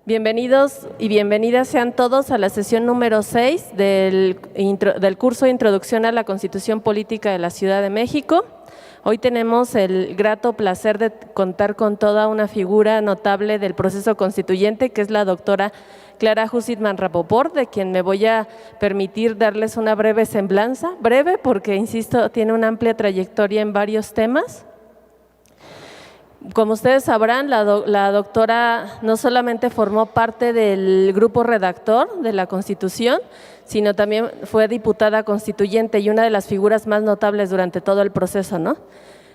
Bienvenidos y bienvenidas sean todos a la sesión número 6 del curso de Introducción a la Constitución Política de la Ciudad de México. Hoy tenemos el grato placer de contar con toda una figura notable del proceso constituyente, que es la doctora Clara Hussitman Rapoport, de quien me voy a permitir darles una breve semblanza, breve porque, insisto, tiene una amplia trayectoria en varios temas. Como ustedes sabrán, la doctora no solamente formó parte del grupo redactor de la Constitución, sino también fue diputada constituyente y una de las figuras más notables durante todo el proceso, ¿no?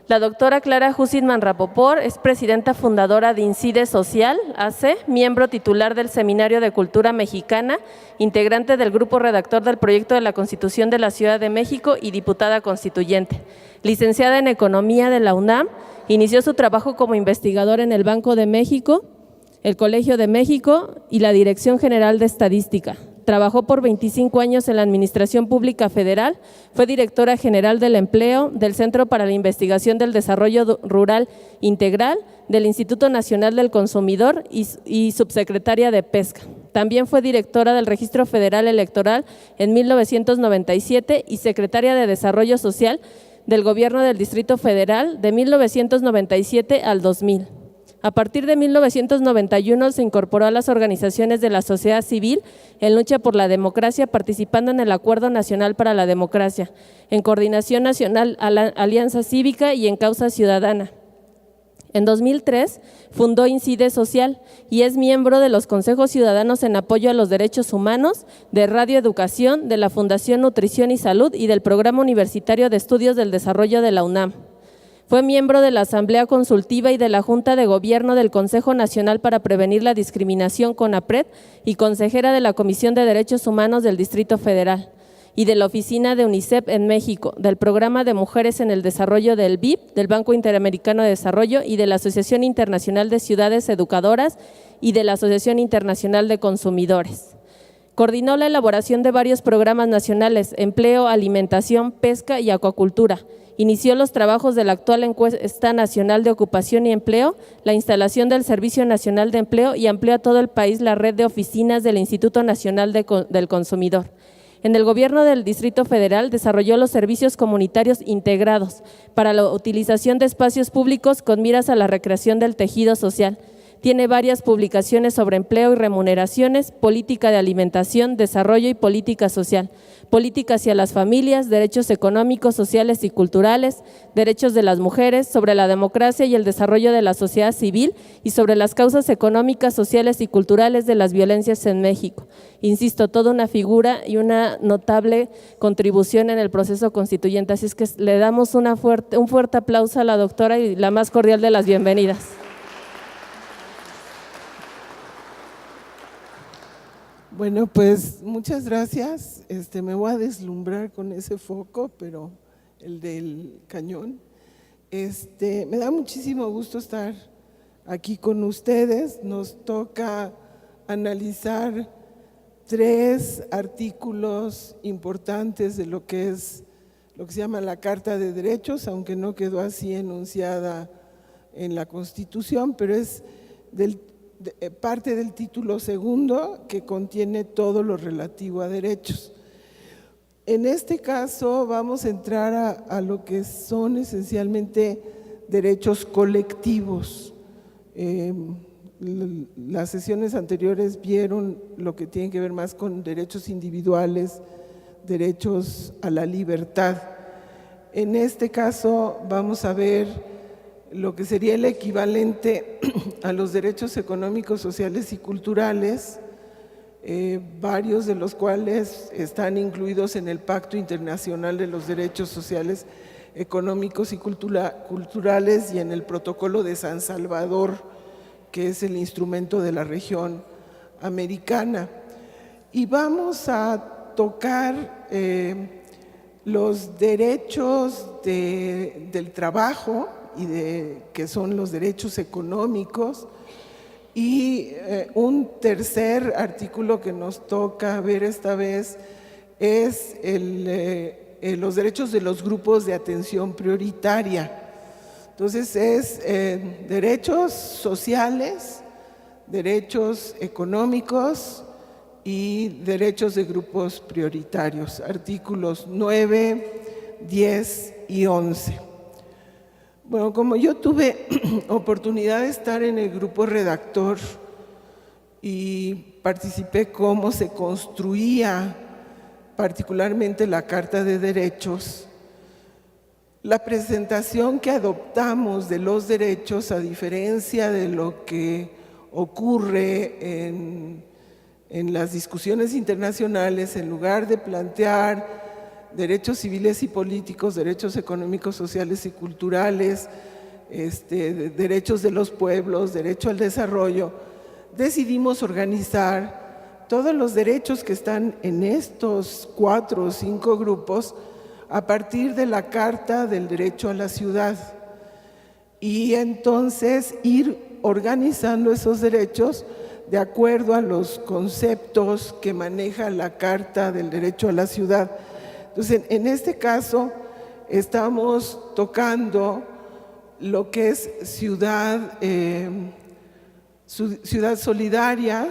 La doctora Clara Hussitman Rapoport es presidenta fundadora de Incide Social AC, miembro titular del Seminario de Cultura Mexicana, integrante del grupo redactor del proyecto de la Constitución de la Ciudad de México y diputada constituyente. Licenciada en Economía de la UNAM, inició su trabajo como investigadora en el Banco de México, el Colegio de México y la Dirección General de Estadística. Trabajó por 25 años en la Administración Pública Federal, fue directora general del Empleo, del Centro para la Investigación del Desarrollo Rural Integral, del Instituto Nacional del Consumidor y subsecretaria de Pesca. También fue directora del Registro Federal Electoral en 1997 y secretaria de Desarrollo Social del Gobierno del Distrito Federal de 1997 al 2000. A partir de 1991 se incorporó a las organizaciones de la sociedad civil en lucha por la democracia, participando en el Acuerdo Nacional para la Democracia, en Coordinación Nacional a la Alianza Cívica y en Causa Ciudadana. En 2003 fundó Incide Social y es miembro de los Consejos Ciudadanos en Apoyo a los Derechos Humanos, de Radio Educación, de la Fundación Nutrición y Salud y del Programa Universitario de Estudios del Desarrollo de la UNAM. Fue miembro de la Asamblea Consultiva y de la Junta de Gobierno del Consejo Nacional para Prevenir la Discriminación CONAPRED y consejera de la Comisión de Derechos Humanos del Distrito Federal y de la Oficina de UNICEF en México, del Programa de Mujeres en el Desarrollo del BIP, del Banco Interamericano de Desarrollo y de la Asociación Internacional de Ciudades Educadoras y de la Asociación Internacional de Consumidores. Coordinó la elaboración de varios programas nacionales: empleo, alimentación, pesca y acuacultura. Inició los trabajos de la actual Encuesta Nacional de Ocupación y Empleo, la instalación del Servicio Nacional de Empleo y amplió a todo el país la red de oficinas del Instituto Nacional del Consumidor. En el Gobierno del Distrito Federal desarrolló los servicios comunitarios integrados para la utilización de espacios públicos con miras a la recreación del tejido social. Tiene varias publicaciones sobre empleo y remuneraciones, política de alimentación, desarrollo y política social, política hacia las familias, derechos económicos, sociales y culturales, derechos de las mujeres, sobre la democracia y el desarrollo de la sociedad civil y sobre las causas económicas, sociales y culturales de las violencias en México. Insisto, toda una figura y una notable contribución en el proceso constituyente, así es que le damos un fuerte aplauso a la doctora y la más cordial de las bienvenidas. Bueno, pues muchas gracias. Me voy a deslumbrar con ese foco, pero el del cañón. Me da muchísimo gusto estar aquí con ustedes. Nos toca analizar 3 artículos importantes de lo que se llama la Carta de Derechos, aunque no quedó así enunciada en la Constitución, pero es parte del título segundo, que contiene todo lo relativo a derechos. En este caso vamos a entrar a lo que son esencialmente derechos colectivos. Las sesiones anteriores vieron lo que tiene que ver más con derechos individuales, derechos a la libertad. En este caso vamos a ver lo que sería el equivalente a los derechos económicos, sociales y culturales, varios de los cuales están incluidos en el Pacto Internacional de los Derechos Sociales, Económicos y Culturales y en el Protocolo de San Salvador, que es el instrumento de la región americana. Y vamos a tocar los derechos del trabajo, que son los derechos económicos, y un tercer artículo que nos toca ver esta vez es los derechos de los grupos de atención prioritaria. Entonces es derechos sociales, derechos económicos y derechos de grupos prioritarios, artículos 9, 10 y 11. Bueno, como yo tuve oportunidad de estar en el grupo redactor y participé cómo se construía particularmente la Carta de Derechos, la presentación que adoptamos de los derechos, a diferencia de lo que ocurre en las discusiones internacionales, en lugar de plantear derechos civiles y políticos, derechos económicos, sociales y culturales, derechos de los pueblos, derecho al desarrollo, decidimos organizar todos los derechos que están en estos 4 o 5 grupos a partir de la Carta del Derecho a la Ciudad, y entonces ir organizando esos derechos de acuerdo a los conceptos que maneja la Carta del Derecho a la Ciudad. Entonces, en este caso, estamos tocando lo que es ciudad solidaria,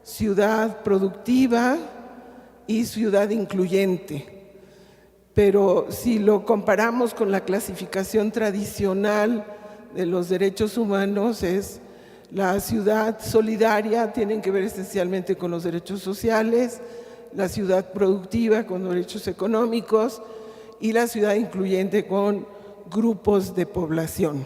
ciudad productiva y ciudad incluyente. Pero si lo comparamos con la clasificación tradicional de los derechos humanos, es la ciudad solidaria, tienen que ver esencialmente con los derechos sociales, la ciudad productiva con derechos económicos y la ciudad incluyente con grupos de población.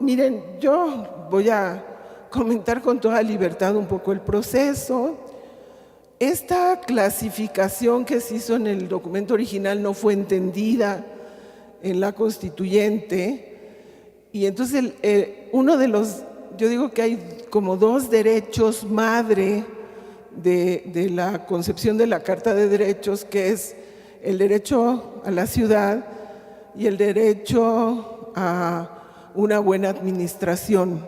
Miren, yo voy a comentar con toda libertad un poco el proceso. Esta clasificación que se hizo en el documento original no fue entendida en la constituyente, y entonces yo digo que hay como 2 derechos madre de la concepción de la Carta de Derechos, que es el derecho a la ciudad y el derecho a una buena administración.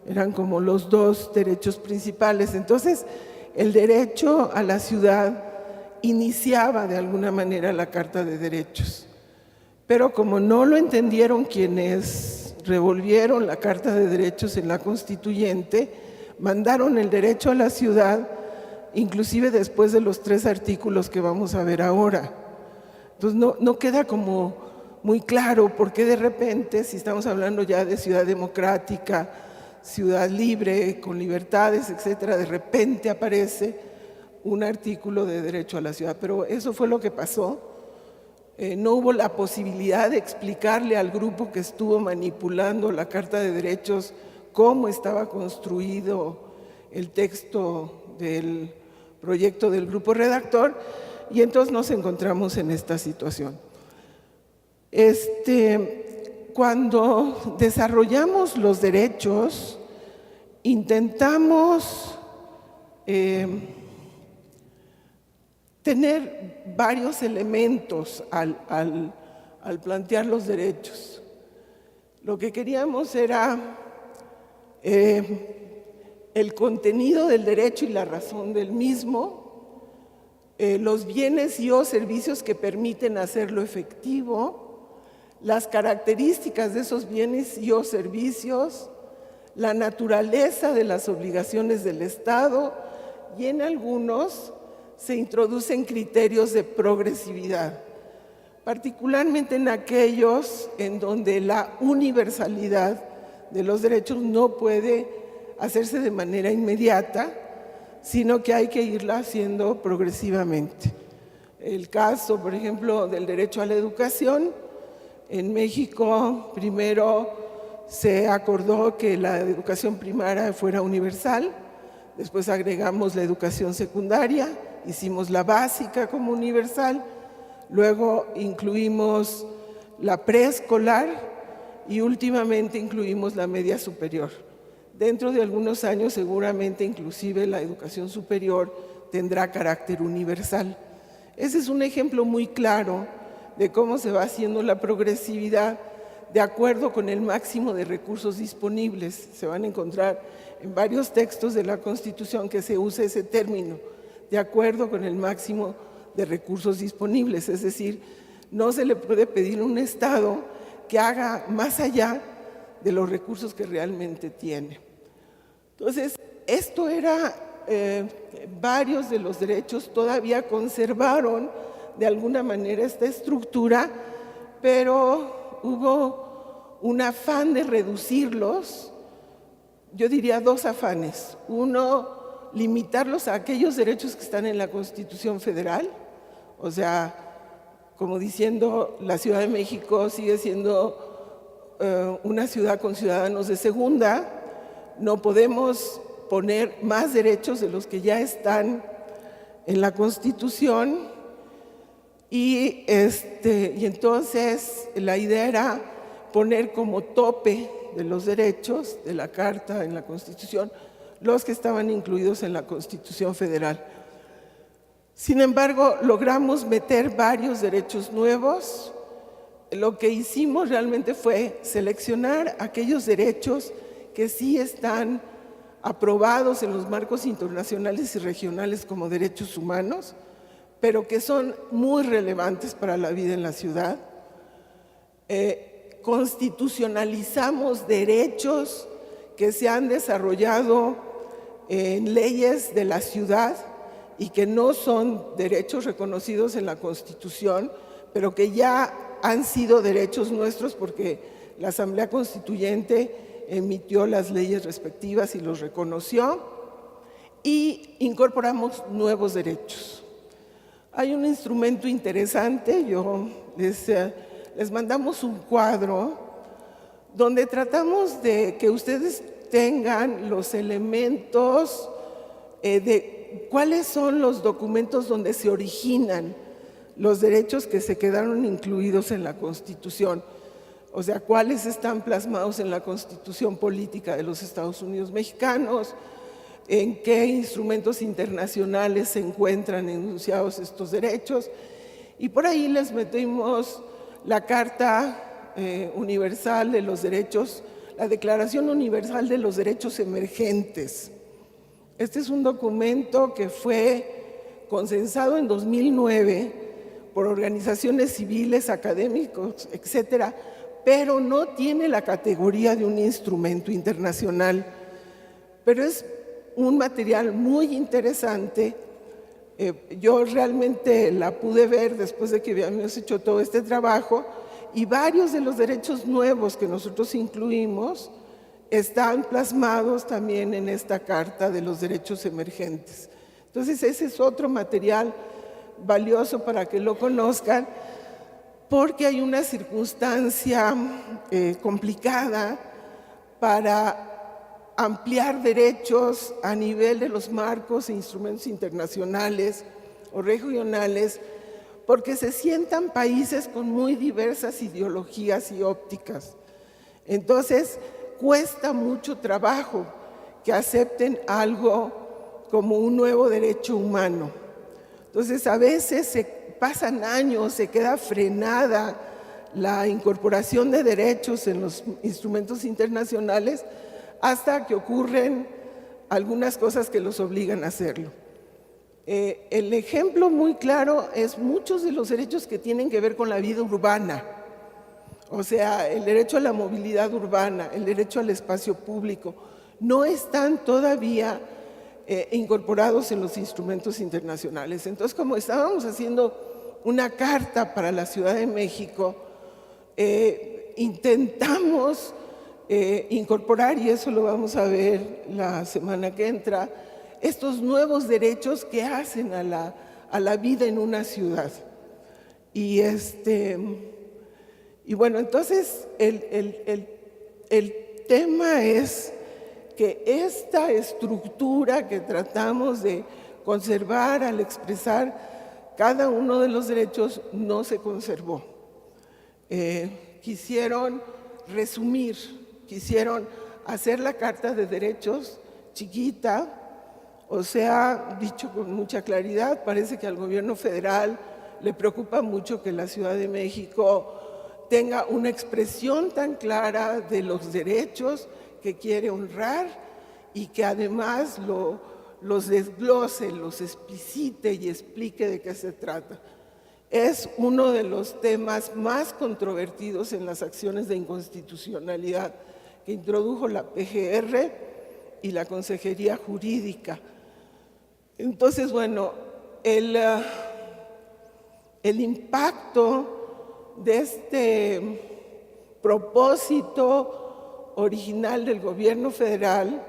Eran como los 2 derechos principales. Entonces, el derecho a la ciudad iniciaba de alguna manera la Carta de Derechos, pero como no lo entendieron quienes revolvieron la Carta de Derechos en la constituyente, mandaron el derecho a la ciudad, inclusive después de los 3 artículos que vamos a ver ahora. Entonces no queda como muy claro por qué de repente, si estamos hablando ya de ciudad democrática, ciudad libre, con libertades, etcétera, de repente aparece un artículo de derecho a la ciudad. Pero eso fue lo que pasó. No hubo la posibilidad de explicarle al grupo que estuvo manipulando la Carta de Derechos cómo estaba construido el texto del proyecto del grupo redactor, y entonces nos encontramos en esta situación. Cuando desarrollamos los derechos, intentamos tener varios elementos al plantear los derechos. Lo que queríamos era el contenido del derecho y la razón del mismo, los bienes y o servicios que permiten hacerlo efectivo, las características de esos bienes y o servicios, la naturaleza de las obligaciones del Estado, y en algunos se introducen criterios de progresividad, particularmente en aquellos en donde la universalidad de los derechos no puede hacerse de manera inmediata, sino que hay que irla haciendo progresivamente. El caso, por ejemplo, del derecho a la educación. En México, primero se acordó que la educación primaria fuera universal, después agregamos la educación secundaria, hicimos la básica como universal, luego incluimos la preescolar y últimamente incluimos la media superior. Dentro de algunos años seguramente inclusive la educación superior tendrá carácter universal. Ese es un ejemplo muy claro de cómo se va haciendo la progresividad de acuerdo con el máximo de recursos disponibles. Se van a encontrar en varios textos de la Constitución que se usa ese término, de acuerdo con el máximo de recursos disponibles. Es decir, no se le puede pedir a un Estado que haga más allá de los recursos que realmente tiene. Entonces, esto era, varios de los derechos todavía conservaron de alguna manera esta estructura, pero hubo un afán de reducirlos. Yo diría dos afanes. Uno, limitarlos a aquellos derechos que están en la Constitución Federal, o sea, como diciendo, la Ciudad de México sigue siendo una ciudad con ciudadanos de segunda, no podemos poner más derechos de los que ya están en la Constitución, y entonces la idea era poner como tope de los derechos de la Carta en la Constitución los que estaban incluidos en la Constitución Federal. Sin embargo, logramos meter varios derechos nuevos. Lo que hicimos realmente fue seleccionar aquellos derechos que sí están aprobados en los marcos internacionales y regionales como derechos humanos, pero que son muy relevantes para la vida en la ciudad. Constitucionalizamos derechos que se han desarrollado en leyes de la ciudad y que no son derechos reconocidos en la Constitución, pero que ya han sido derechos nuestros porque la Asamblea Constituyente emitió las leyes respectivas y los reconoció, y incorporamos nuevos derechos. Hay un instrumento interesante, les mandamos un cuadro donde tratamos de que ustedes tengan los elementos de cuáles son los documentos donde se originan los derechos que se quedaron incluidos en la Constitución. O sea, cuáles están plasmados en la Constitución Política de los Estados Unidos Mexicanos, en qué instrumentos internacionales se encuentran enunciados estos derechos. Y por ahí les metimos la Carta Universal de los Derechos, la Declaración Universal de los Derechos Emergentes. Este es un documento que fue consensado en 2009 por organizaciones civiles, académicos, etcétera, pero no tiene la categoría de un instrumento internacional. Pero es un material muy interesante. Yo realmente la pude ver después de que habíamos hecho todo este trabajo, y varios de los derechos nuevos que nosotros incluimos están plasmados también en esta Carta de los Derechos Emergentes. Entonces, ese es otro material valioso para que lo conozcan, porque hay una circunstancia complicada para ampliar derechos a nivel de los marcos e instrumentos internacionales o regionales, porque se sientan países con muy diversas ideologías y ópticas. Entonces, cuesta mucho trabajo que acepten algo como un nuevo derecho humano. Entonces, a veces se pasan años, se queda frenada la incorporación de derechos en los instrumentos internacionales hasta que ocurren algunas cosas que los obligan a hacerlo. El ejemplo muy claro es muchos de los derechos que tienen que ver con la vida urbana, o sea, el derecho a la movilidad urbana, el derecho al espacio público, no están todavía incorporados en los instrumentos internacionales. Entonces, como estábamos haciendo una carta para la Ciudad de México, intentamos incorporar, y eso lo vamos a ver la semana que entra, estos nuevos derechos que hacen a la vida en una ciudad. Y bueno, entonces el tema es que esta estructura que tratamos de conservar al expresar cada uno de los derechos no se conservó. Quisieron resumir, quisieron hacer la Carta de Derechos chiquita, o sea, dicho con mucha claridad. Parece que al gobierno federal le preocupa mucho que la Ciudad de México tenga una expresión tan clara de los derechos que quiere honrar y que además los desglose, los explicite y explique de qué se trata. Es uno de los temas más controvertidos en las acciones de inconstitucionalidad que introdujo la PGR y la Consejería Jurídica. Entonces, bueno, el impacto de este propósito original del gobierno federal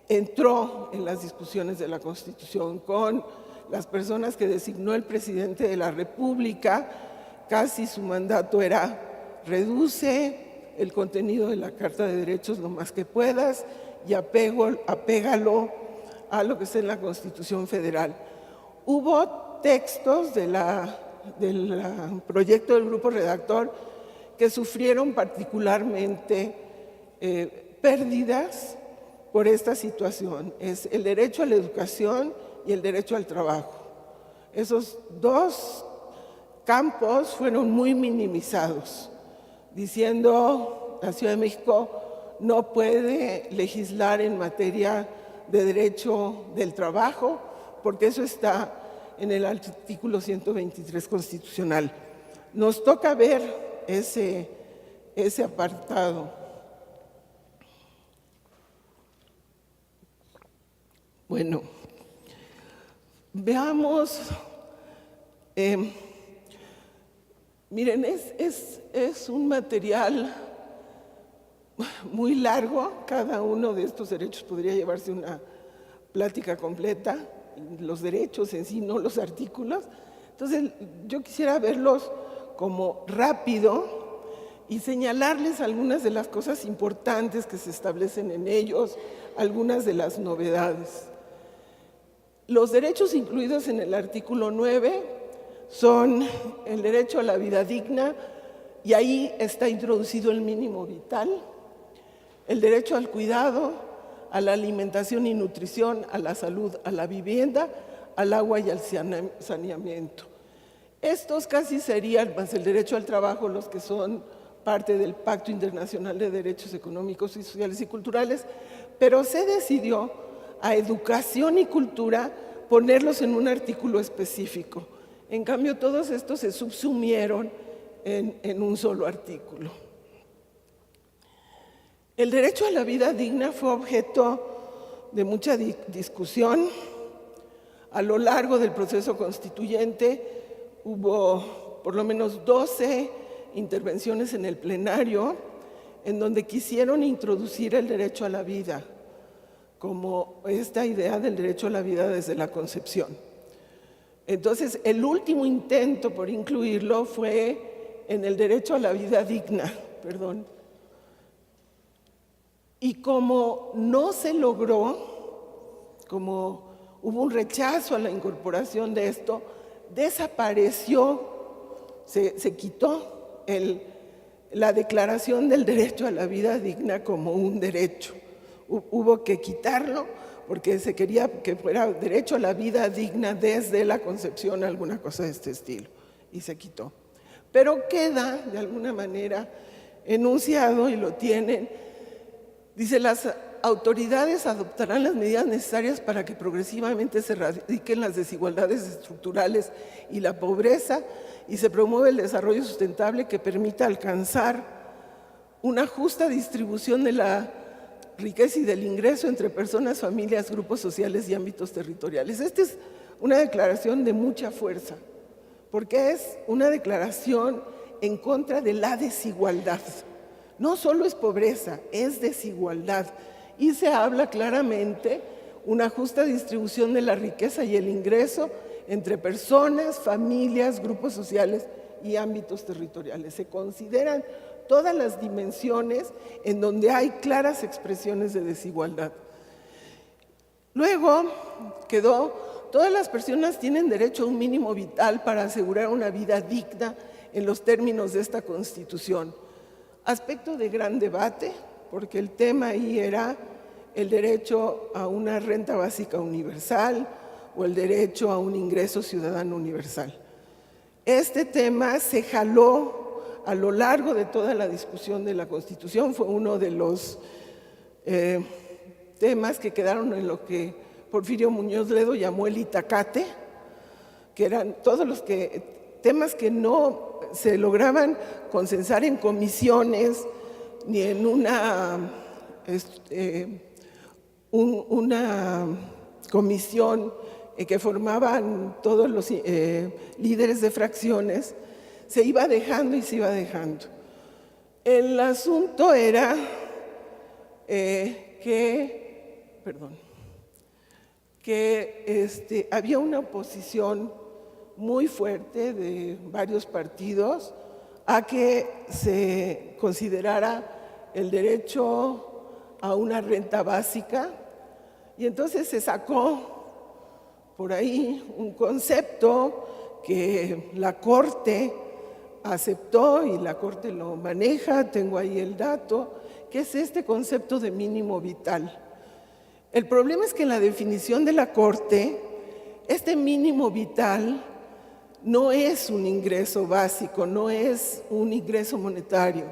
entró en las discusiones de la Constitución con las personas que designó el presidente de la República. Casi su mandato era: reduce el contenido de la Carta de Derechos lo más que puedas y apégalo a lo que está en la Constitución Federal. Hubo textos del proyecto del grupo redactor que sufrieron particularmente pérdidas por esta situación. Es el derecho a la educación y el derecho al trabajo. Esos dos campos fueron muy minimizados, diciendo la Ciudad de México no puede legislar en materia de derecho del trabajo, porque eso está en el artículo 123 constitucional. Nos toca ver ese apartado. Bueno, veamos. Miren, es un material muy largo. Cada uno de estos derechos podría llevarse una plática completa, los derechos en sí, no los artículos. Entonces, yo quisiera verlos como rápido y señalarles algunas de las cosas importantes que se establecen en ellos, algunas de las novedades. Los derechos incluidos en el artículo 9 son el derecho a la vida digna, y ahí está introducido el mínimo vital, el derecho al cuidado, a la alimentación y nutrición, a la salud, a la vivienda, al agua y al saneamiento. Estos casi serían, más el derecho al trabajo, los que son parte del Pacto Internacional de Derechos Económicos y Sociales y Culturales, pero se decidió a educación y cultura ponerlos en un artículo específico. En cambio, todos estos se subsumieron en un solo artículo. El derecho a la vida digna fue objeto de mucha discusión. A lo largo del proceso constituyente hubo por lo menos 12 intervenciones en el plenario en donde quisieron introducir el derecho a la vida, como esta idea del derecho a la vida desde la concepción. Entonces, el último intento por incluirlo fue en el derecho a la vida digna, Y como no se logró, como hubo un rechazo a la incorporación de esto, desapareció, se quitó la declaración del derecho a la vida digna como un derecho. Hubo que quitarlo porque se quería que fuera derecho a la vida digna desde la concepción, alguna cosa de este estilo, y se quitó. Pero queda, de alguna manera, enunciado, y lo tienen. Dice: las autoridades adoptarán las medidas necesarias para que progresivamente se erradiquen las desigualdades estructurales y la pobreza, y se promueve el desarrollo sustentable que permita alcanzar una justa distribución de la riqueza y del ingreso entre personas, familias, grupos sociales y ámbitos territoriales. Esta es una declaración de mucha fuerza, porque es una declaración en contra de la desigualdad. No solo es pobreza, es desigualdad. Y se habla claramente una justa distribución de la riqueza y el ingreso entre personas, familias, grupos sociales y ámbitos territoriales. Se consideran todas las dimensiones en donde hay claras expresiones de desigualdad. Luego quedó: todas las personas tienen derecho a un mínimo vital para asegurar una vida digna en los términos de esta Constitución. Aspecto de gran debate, porque el tema ahí era el derecho a una renta básica universal o el derecho a un ingreso ciudadano universal. Este tema se jaló a lo largo de toda la discusión de la Constitución. Fue uno de los temas que quedaron en lo que Porfirio Muñoz Ledo llamó el itacate, que eran todos los temas que no se lograban consensar en comisiones, ni en una comisión que formaban todos los líderes de fracciones, se iba dejando y se iba dejando. El asunto era que había una oposición muy fuerte de varios partidos a que se considerara el derecho a una renta básica, y entonces se sacó por ahí un concepto que la Corte aceptó y la Corte lo maneja, tengo ahí el dato, que es este concepto de mínimo vital. El problema es que en la definición de la Corte, este mínimo vital no es un ingreso básico, no es un ingreso monetario.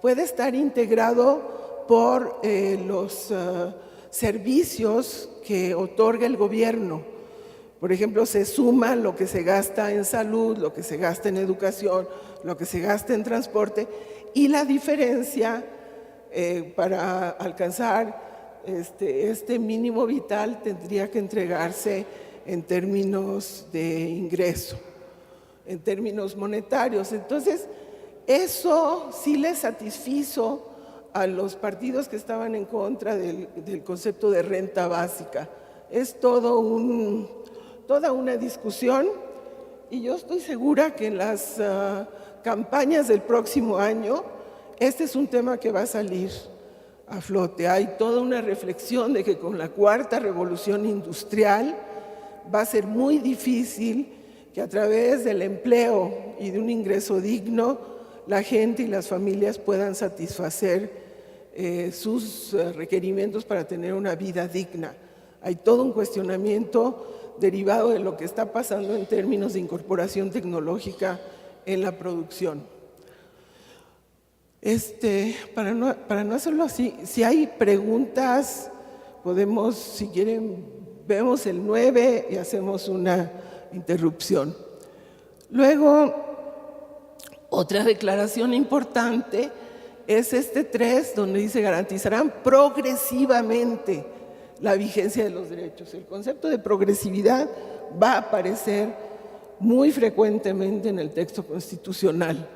Puede estar integrado por los servicios que otorga el gobierno. Por ejemplo, se suma lo que se gasta en salud, lo que se gasta en educación, lo que se gasta en transporte, y la diferencia para alcanzar este mínimo vital tendría que entregarse en términos de ingreso, en términos monetarios. Entonces, eso sí le satisfizo a los partidos que estaban en contra del concepto de renta básica. Es toda una discusión, y yo estoy segura que en las campañas del próximo año este es un tema que va a salir a flote. Hay toda una reflexión de que con la cuarta revolución industrial va a ser muy difícil que a través del empleo y de un ingreso digno la gente y las familias puedan satisfacer sus requerimientos para tener una vida digna. Hay todo un cuestionamiento derivado de lo que está pasando en términos de incorporación tecnológica en la producción. Para no hacerlo así, si hay preguntas, podemos, si quieren, vemos el 9 y hacemos una interrupción. Luego, otra declaración importante es 3, donde dice: garantizarán progresivamente la vigencia de los derechos. El concepto de progresividad va a aparecer muy frecuentemente en el texto constitucional.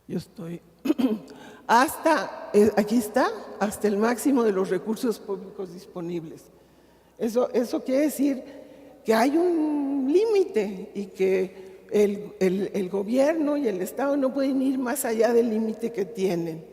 Yo estoy aquí está, hasta el máximo de los recursos públicos disponibles. Eso quiere decir que hay un límite y que el gobierno y el Estado no pueden ir más allá del límite que tienen.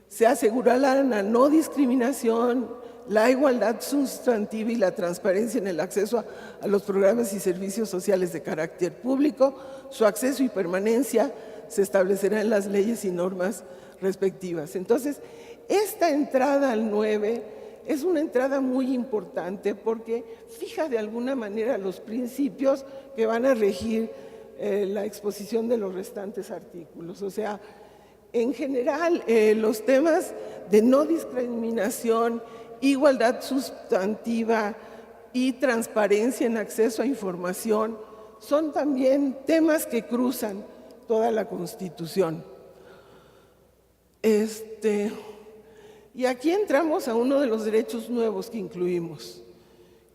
Se asegurará la no discriminación, la igualdad sustantiva y la transparencia en el acceso a los programas y servicios sociales de carácter público. Su acceso y permanencia se establecerá en las leyes y normas respectivas. Entonces, esta entrada al 9 es una entrada muy importante porque fija de alguna manera los principios que van a regir la exposición de los restantes artículos. O sea, en general, los temas de no discriminación, igualdad sustantiva y transparencia en acceso a información son también temas que cruzan toda la Constitución. Y aquí entramos a uno de los derechos nuevos que incluimos,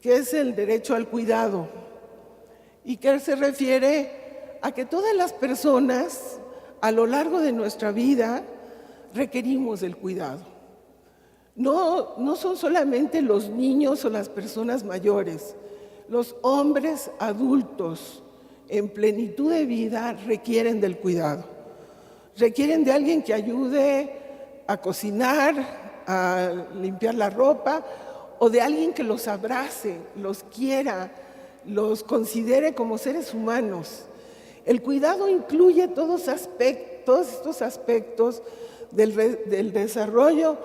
que es el derecho al cuidado, y que se refiere a que todas las personas a lo largo de nuestra vida requerimos del cuidado. No son solamente los niños o las personas mayores, los hombres adultos en plenitud de vida requieren del cuidado. Requieren de alguien que ayude a cocinar, a limpiar la ropa, o de alguien que los abrace, los quiera, los considere como seres humanos. El cuidado incluye todos estos aspectos del desarrollo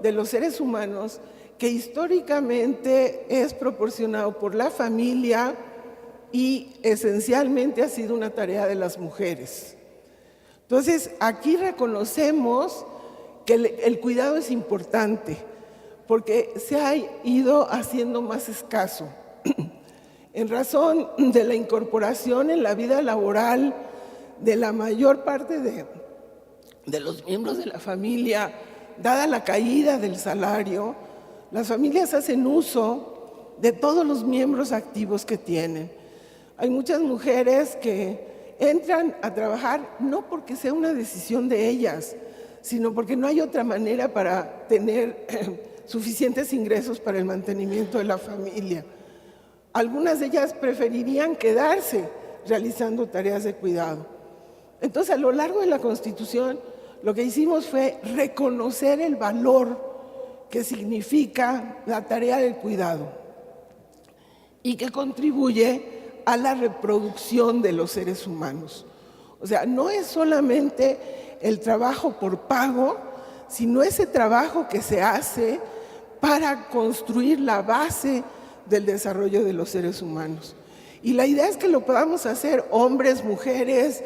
de los seres humanos, que históricamente es proporcionado por la familia y esencialmente ha sido una tarea de las mujeres. Entonces, aquí reconocemos que el cuidado es importante porque se ha ido haciendo más escaso en razón de la incorporación en la vida laboral de la mayor parte de los miembros de la familia, dada la caída del salario, las familias hacen uso de todos los miembros activos que tienen. Hay muchas mujeres que entran a trabajar no porque sea una decisión de ellas, sino porque no hay otra manera para tener suficientes ingresos para el mantenimiento de la familia. Algunas de ellas preferirían quedarse realizando tareas de cuidado. Entonces, a lo largo de la Constitución, lo que hicimos fue reconocer el valor que significa la tarea del cuidado y que contribuye a la reproducción de los seres humanos. O sea, no es solamente el trabajo por pago, sino ese trabajo que se hace para construir la base del desarrollo de los seres humanos. Y la idea es que lo podamos hacer hombres, mujeres,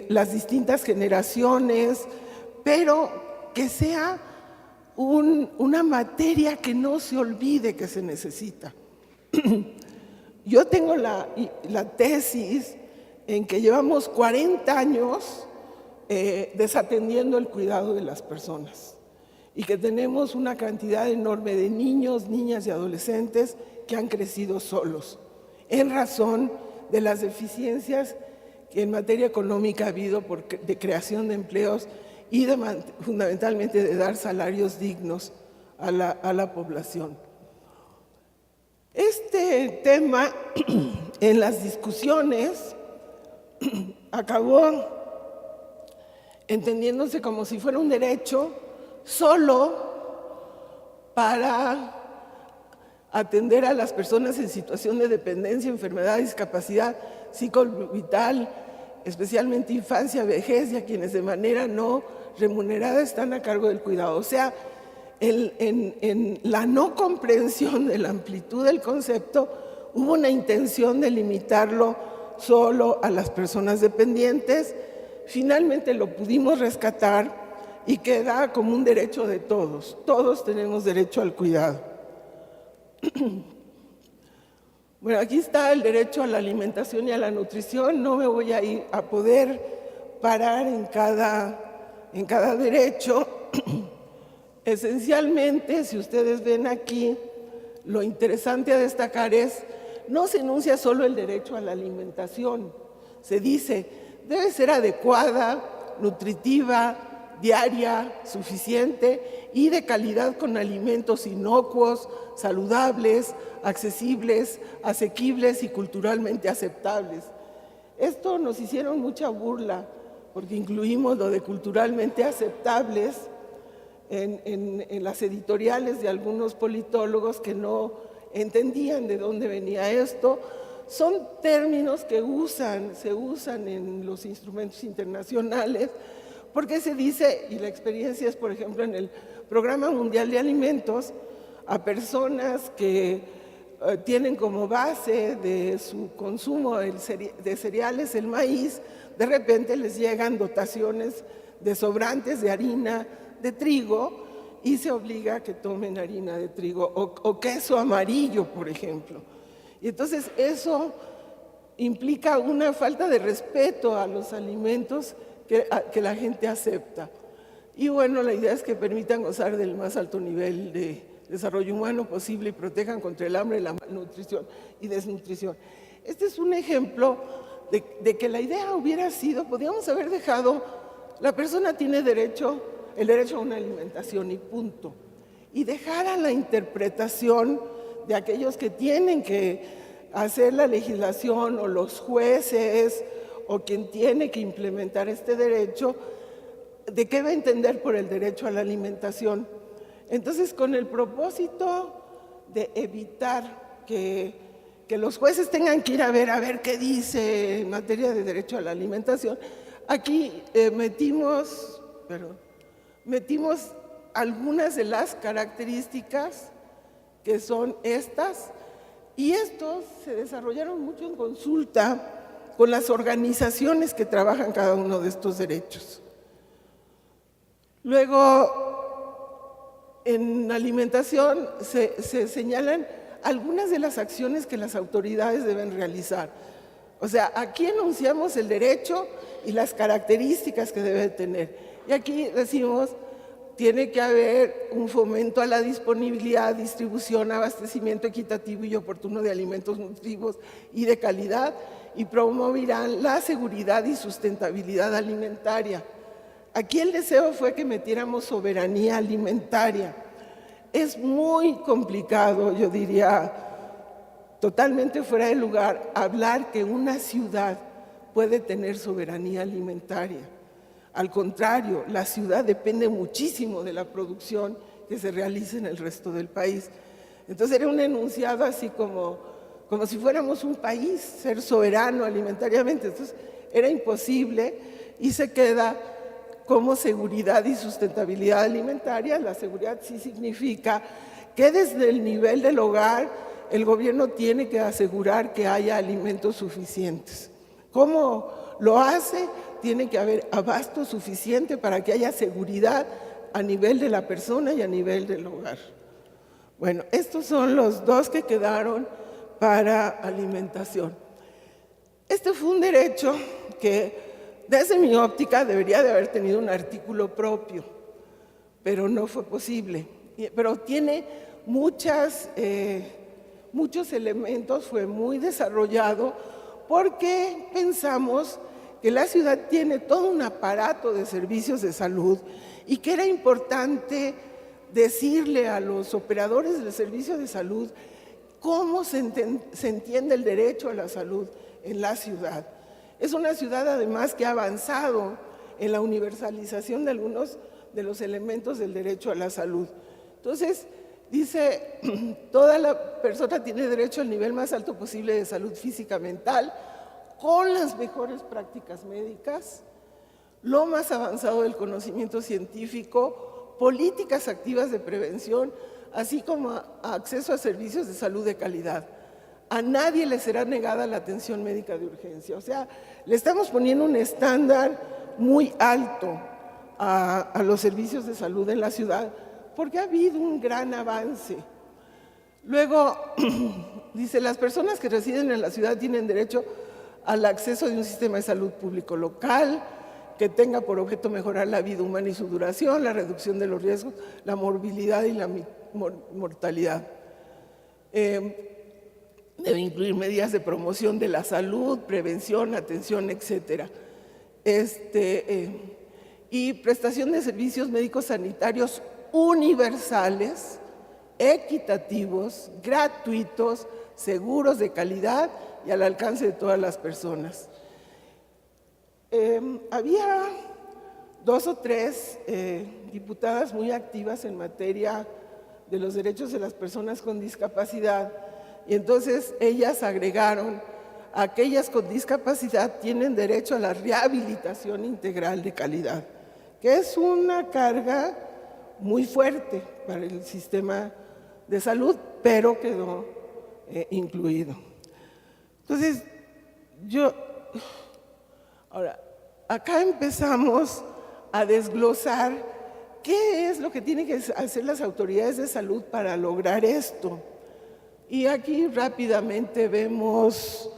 las distintas generaciones, pero que sea una materia que no se olvide que se necesita. Yo tengo la tesis en que llevamos 40 años desatendiendo el cuidado de las personas y que tenemos una cantidad enorme de niños, niñas y adolescentes que han crecido solos en razón de las deficiencias que en materia económica ha habido de creación de empleos y fundamentalmente de dar salarios dignos a la población. Este tema en las discusiones acabó entendiéndose como si fuera un derecho solo para atender a las personas en situación de dependencia, enfermedad, discapacidad psicovital, especialmente infancia, vejez y a quienes de manera no remunerada están a cargo del cuidado. O sea, en la no comprensión de la amplitud del concepto, hubo una intención de limitarlo solo a las personas dependientes. Finalmente lo pudimos rescatar y queda como un derecho de todos. Todos tenemos derecho al cuidado. Bueno, aquí está el derecho a la alimentación y a la nutrición. No me voy a ir a poder parar en cada derecho. Esencialmente, si ustedes ven aquí, lo interesante a destacar es, no se enuncia solo el derecho a la alimentación, se dice, debe ser adecuada, nutritiva, diaria, suficiente y de calidad con alimentos inocuos, saludables, accesibles, asequibles y culturalmente aceptables. Esto nos hicieron mucha burla porque incluimos lo de culturalmente aceptables en las editoriales de algunos politólogos que no entendían de dónde venía esto. Son términos que se usan en los instrumentos internacionales porque se dice, y la experiencia es, por ejemplo, en el Programa Mundial de Alimentos, a personas que tienen como base de su consumo de cereales el maíz, de repente les llegan dotaciones de sobrantes de harina de trigo y se obliga a que tomen harina de trigo o queso amarillo, por ejemplo. Y entonces eso implica una falta de respeto a los alimentos que la gente acepta. Y bueno, la idea es que permitan gozar del más alto nivel de desarrollo humano posible y protejan contra el hambre, la malnutrición y desnutrición. Este es un ejemplo de que la idea hubiera sido, podríamos haber dejado, la persona tiene el derecho a una alimentación y punto. Y dejar a la interpretación de aquellos que tienen que hacer la legislación o los jueces o quien tiene que implementar este derecho, de qué va a entender por el derecho a la alimentación. Entonces, con el propósito de evitar que los jueces tengan que ir a ver qué dice en materia de derecho a la alimentación, aquí metimos algunas de las características que son estas, y estos se desarrollaron mucho en consulta con las organizaciones que trabajan cada uno de estos derechos. Luego, en alimentación se señalan algunas de las acciones que las autoridades deben realizar. O sea, aquí enunciamos el derecho y las características que debe tener. Y aquí decimos, tiene que haber un fomento a la disponibilidad, distribución, abastecimiento equitativo y oportuno de alimentos nutritivos y de calidad, y promoverán la seguridad y sustentabilidad alimentaria. Aquí el deseo fue que metiéramos soberanía alimentaria. Es muy complicado, yo diría, totalmente fuera de lugar, hablar que una ciudad puede tener soberanía alimentaria. Al contrario, la ciudad depende muchísimo de la producción que se realiza en el resto del país. Entonces era un enunciado así como si fuéramos un país, ser soberano alimentariamente. Entonces era imposible y se queda como seguridad y sustentabilidad alimentaria. La seguridad sí significa que desde el nivel del hogar el gobierno tiene que asegurar que haya alimentos suficientes. ¿Cómo lo hace? Tiene que haber abasto suficiente para que haya seguridad a nivel de la persona y a nivel del hogar. Bueno, estos son los dos que quedaron para alimentación. Este fue un derecho que, desde mi óptica, debería de haber tenido un artículo propio, pero no fue posible. Pero tiene muchos elementos, fue muy desarrollado porque pensamos que la ciudad tiene todo un aparato de servicios de salud y que era importante decirle a los operadores del servicio de salud cómo se entiende el derecho a la salud en la ciudad. Es una ciudad además que ha avanzado en la universalización de algunos de los elementos del derecho a la salud. Entonces, dice, toda la persona tiene derecho al nivel más alto posible de salud física, mental, con las mejores prácticas médicas, lo más avanzado del conocimiento científico, políticas activas de prevención, así como acceso a servicios de salud de calidad. A nadie le será negada la atención médica de urgencia. O sea, le estamos poniendo un estándar muy alto a los servicios de salud en la ciudad, porque ha habido un gran avance. Luego, dice, las personas que residen en la ciudad tienen derecho al acceso de un sistema de salud público local, que tenga por objeto mejorar la vida humana y su duración, la reducción de los riesgos, la morbilidad y la mortalidad. Debe incluir medidas de promoción de la salud, prevención, atención, etcétera. Y prestación de servicios médicos sanitarios universales, equitativos, gratuitos, seguros, de calidad y al alcance de todas las personas. Había 2 o 3 diputadas muy activas en materia de los derechos de las personas con discapacidad, y entonces ellas agregaron: aquellas con discapacidad tienen derecho a la rehabilitación integral de calidad, que es una carga muy fuerte para el sistema de salud, pero quedó incluido. Entonces, ahora, acá empezamos a desglosar qué es lo que tienen que hacer las autoridades de salud para lograr esto. Y aquí rápidamente vemos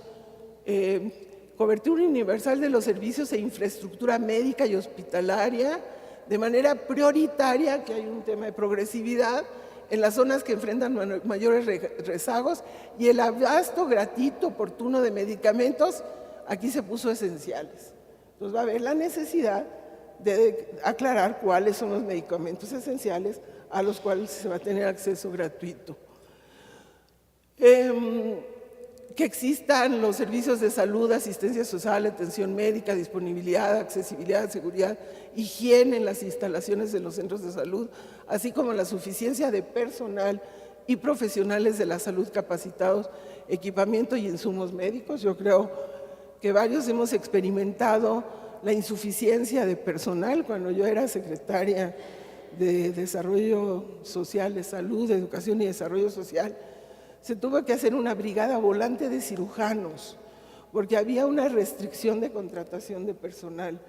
cobertura universal de los servicios e infraestructura médica y hospitalaria de manera prioritaria, que hay un tema de progresividad en las zonas que enfrentan mayores rezagos, y el abasto gratuito, oportuno de medicamentos, aquí se puso esenciales. Entonces va a haber la necesidad de aclarar cuáles son los medicamentos esenciales a los cuales se va a tener acceso gratuito. Que existan los servicios de salud, asistencia social, atención médica, disponibilidad, accesibilidad, seguridad, higiene en las instalaciones de los centros de salud, así como la suficiencia de personal y profesionales de la salud capacitados, equipamiento y insumos médicos. Yo creo que varios hemos experimentado la insuficiencia de personal. Cuando yo era secretaria de Desarrollo Social, de Salud, de Educación y Desarrollo Social, se tuvo que hacer una brigada volante de cirujanos, porque había una restricción de contratación de personal.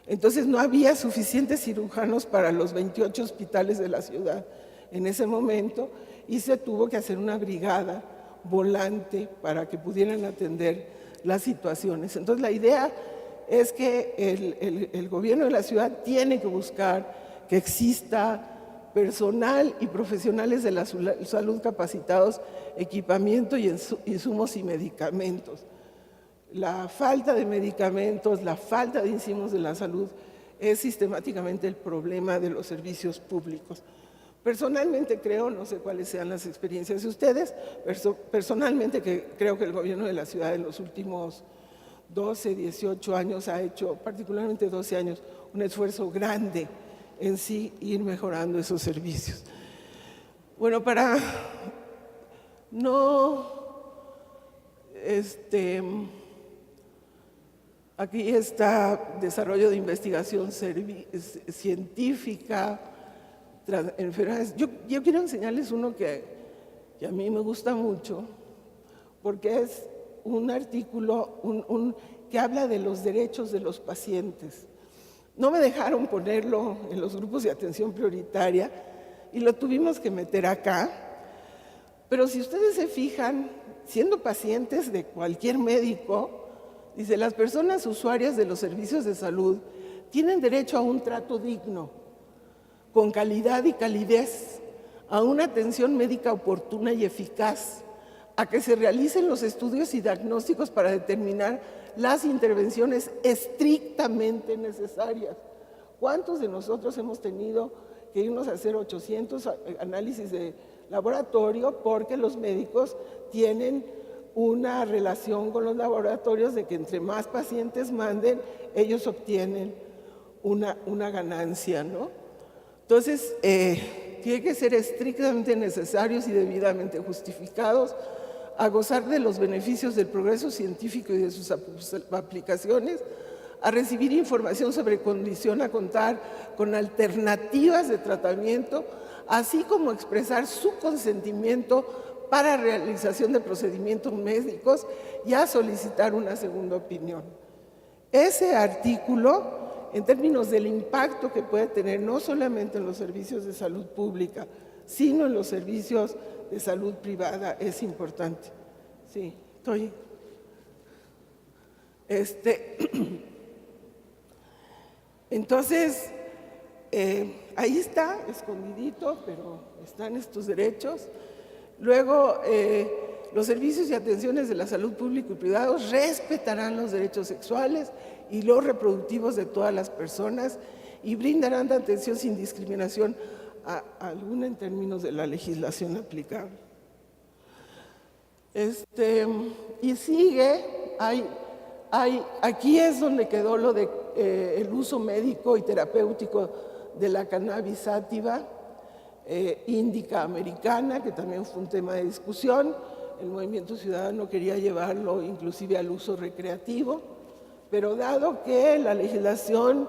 Entonces no había suficientes cirujanos para los 28 hospitales de la ciudad en ese momento, y se tuvo que hacer una brigada volante para que pudieran atender las situaciones. Entonces, la idea es que el gobierno de la ciudad tiene que buscar que exista personal y profesionales de la salud capacitados, equipamiento y insumos y medicamentos. La falta de medicamentos, la falta de insumos de la salud es sistemáticamente el problema de los servicios públicos. Personalmente creo, no sé cuáles sean las experiencias de ustedes, personalmente creo que el gobierno de la ciudad en los últimos 12, 18 años ha hecho, particularmente 12 años, un esfuerzo grande en sí ir mejorando esos servicios. Bueno, para no, aquí está desarrollo de investigación científica, enfermedades. Yo quiero enseñarles uno que a mí me gusta mucho, porque es un artículo que habla de los derechos de los pacientes. No me dejaron ponerlo en los grupos de atención prioritaria y lo tuvimos que meter acá, pero si ustedes se fijan, siendo pacientes de cualquier médico, dice, las personas usuarias de los servicios de salud tienen derecho a un trato digno, con calidad y calidez, a una atención médica oportuna y eficaz, a que se realicen los estudios y diagnósticos para determinar las intervenciones estrictamente necesarias. ¿Cuántos de nosotros hemos tenido que irnos a hacer 800 análisis de laboratorio porque los médicos tienen una relación con los laboratorios de que entre más pacientes manden, ellos obtienen una ganancia, ¿no? Entonces, tiene que ser estrictamente necesarios y debidamente justificados, a gozar de los beneficios del progreso científico y de sus aplicaciones, a recibir información sobre condición, a contar con alternativas de tratamiento, así como expresar su consentimiento para realización de procedimientos médicos y a solicitar una segunda opinión. Ese artículo, en términos del impacto que puede tener no solamente en los servicios de salud pública, sino en los servicios de salud privada, es importante. Sí, estoy. Entonces, ahí está, escondidito, pero están estos derechos. Luego, los servicios y atenciones de la salud pública y privados respetarán los derechos sexuales y los reproductivos de todas las personas y brindarán atención sin discriminación alguna en términos de la legislación aplicable. Y sigue, aquí es donde quedó lo de el uso médico y terapéutico de la cannabis sativa índica americana, que también fue un tema de discusión. El Movimiento Ciudadano quería llevarlo inclusive al uso recreativo, pero dado que la legislación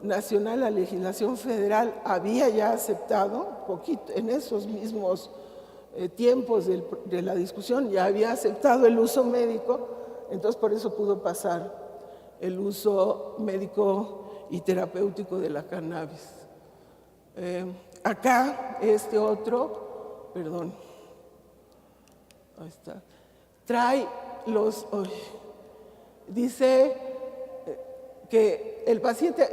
nacional, la legislación federal había ya aceptado, poquito, en esos mismos tiempos de la discusión, ya había aceptado el uso médico, entonces por eso pudo pasar el uso médico y terapéutico de la cannabis. Acá, perdón, ahí está, trae dice que el paciente,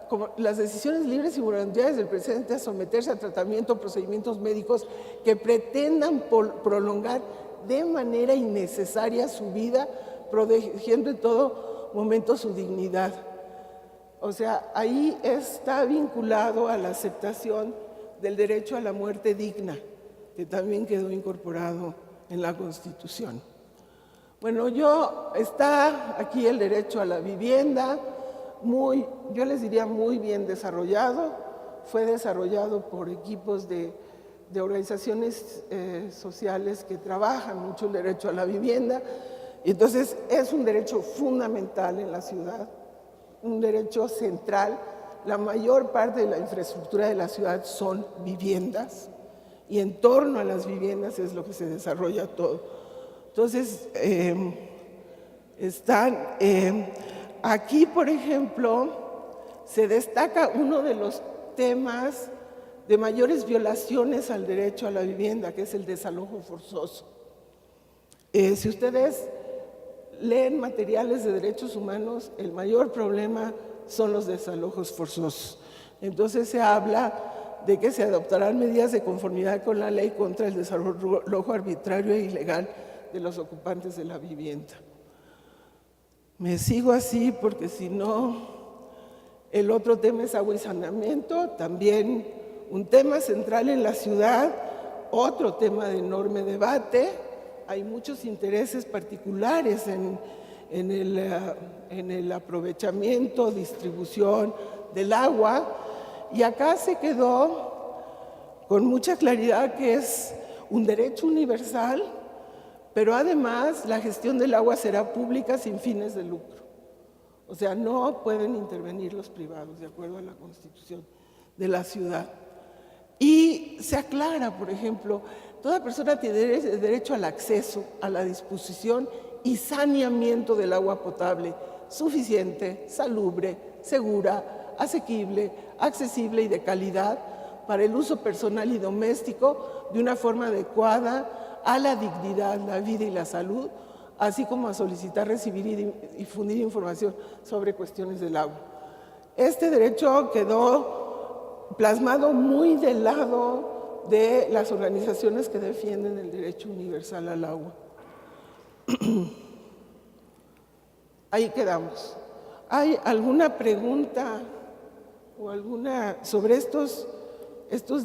como las decisiones libres y voluntarias del paciente a someterse a tratamiento o procedimientos médicos que pretendan prolongar de manera innecesaria su vida, protegiendo en todo momento su dignidad. O sea, ahí está vinculado a la aceptación del derecho a la muerte digna, que también quedó incorporado en la Constitución. Bueno, está aquí el derecho a la vivienda, yo les diría muy bien desarrollado, fue desarrollado por equipos de organizaciones sociales que trabajan mucho el derecho a la vivienda, y entonces es un derecho fundamental en la ciudad, un derecho central. La mayor parte de la infraestructura de la ciudad son viviendas, y en torno a las viviendas es lo que se desarrolla todo. Entonces, aquí, por ejemplo, se destaca uno de los temas de mayores violaciones al derecho a la vivienda, que es el desalojo forzoso. Si ustedes leen materiales de derechos humanos, el mayor problema son los desalojos forzosos. Entonces se habla de que se adoptarán medidas de conformidad con la ley contra el desalojo arbitrario e ilegal de los ocupantes de la vivienda. Me sigo así porque si no, el otro tema es agua y saneamiento, también un tema central en la ciudad, otro tema de enorme debate. Hay muchos intereses particulares en el aprovechamiento, distribución del agua, y acá se quedó con mucha claridad que es un derecho universal, pero además la gestión del agua será pública sin fines de lucro. O sea, no pueden intervenir los privados, de acuerdo a la Constitución de la ciudad. Y se aclara, por ejemplo, toda persona tiene derecho al acceso, a la disposición y saneamiento del agua potable suficiente, salubre, segura, asequible, accesible y de calidad para el uso personal y doméstico de una forma adecuada a la dignidad, la vida y la salud, así como a solicitar, recibir y difundir información sobre cuestiones del agua. Este derecho quedó plasmado muy del lado de las organizaciones que defienden el derecho universal al agua. Ahí quedamos. ¿Hay alguna pregunta o alguna sobre estos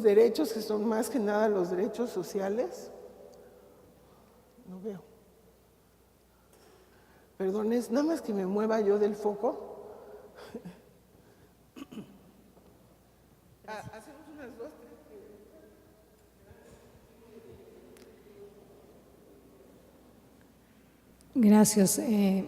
derechos que son más que nada los derechos sociales? No veo. Perdón, es nada más que me mueva yo del foco. Hacemos unas 2, 3. Gracias.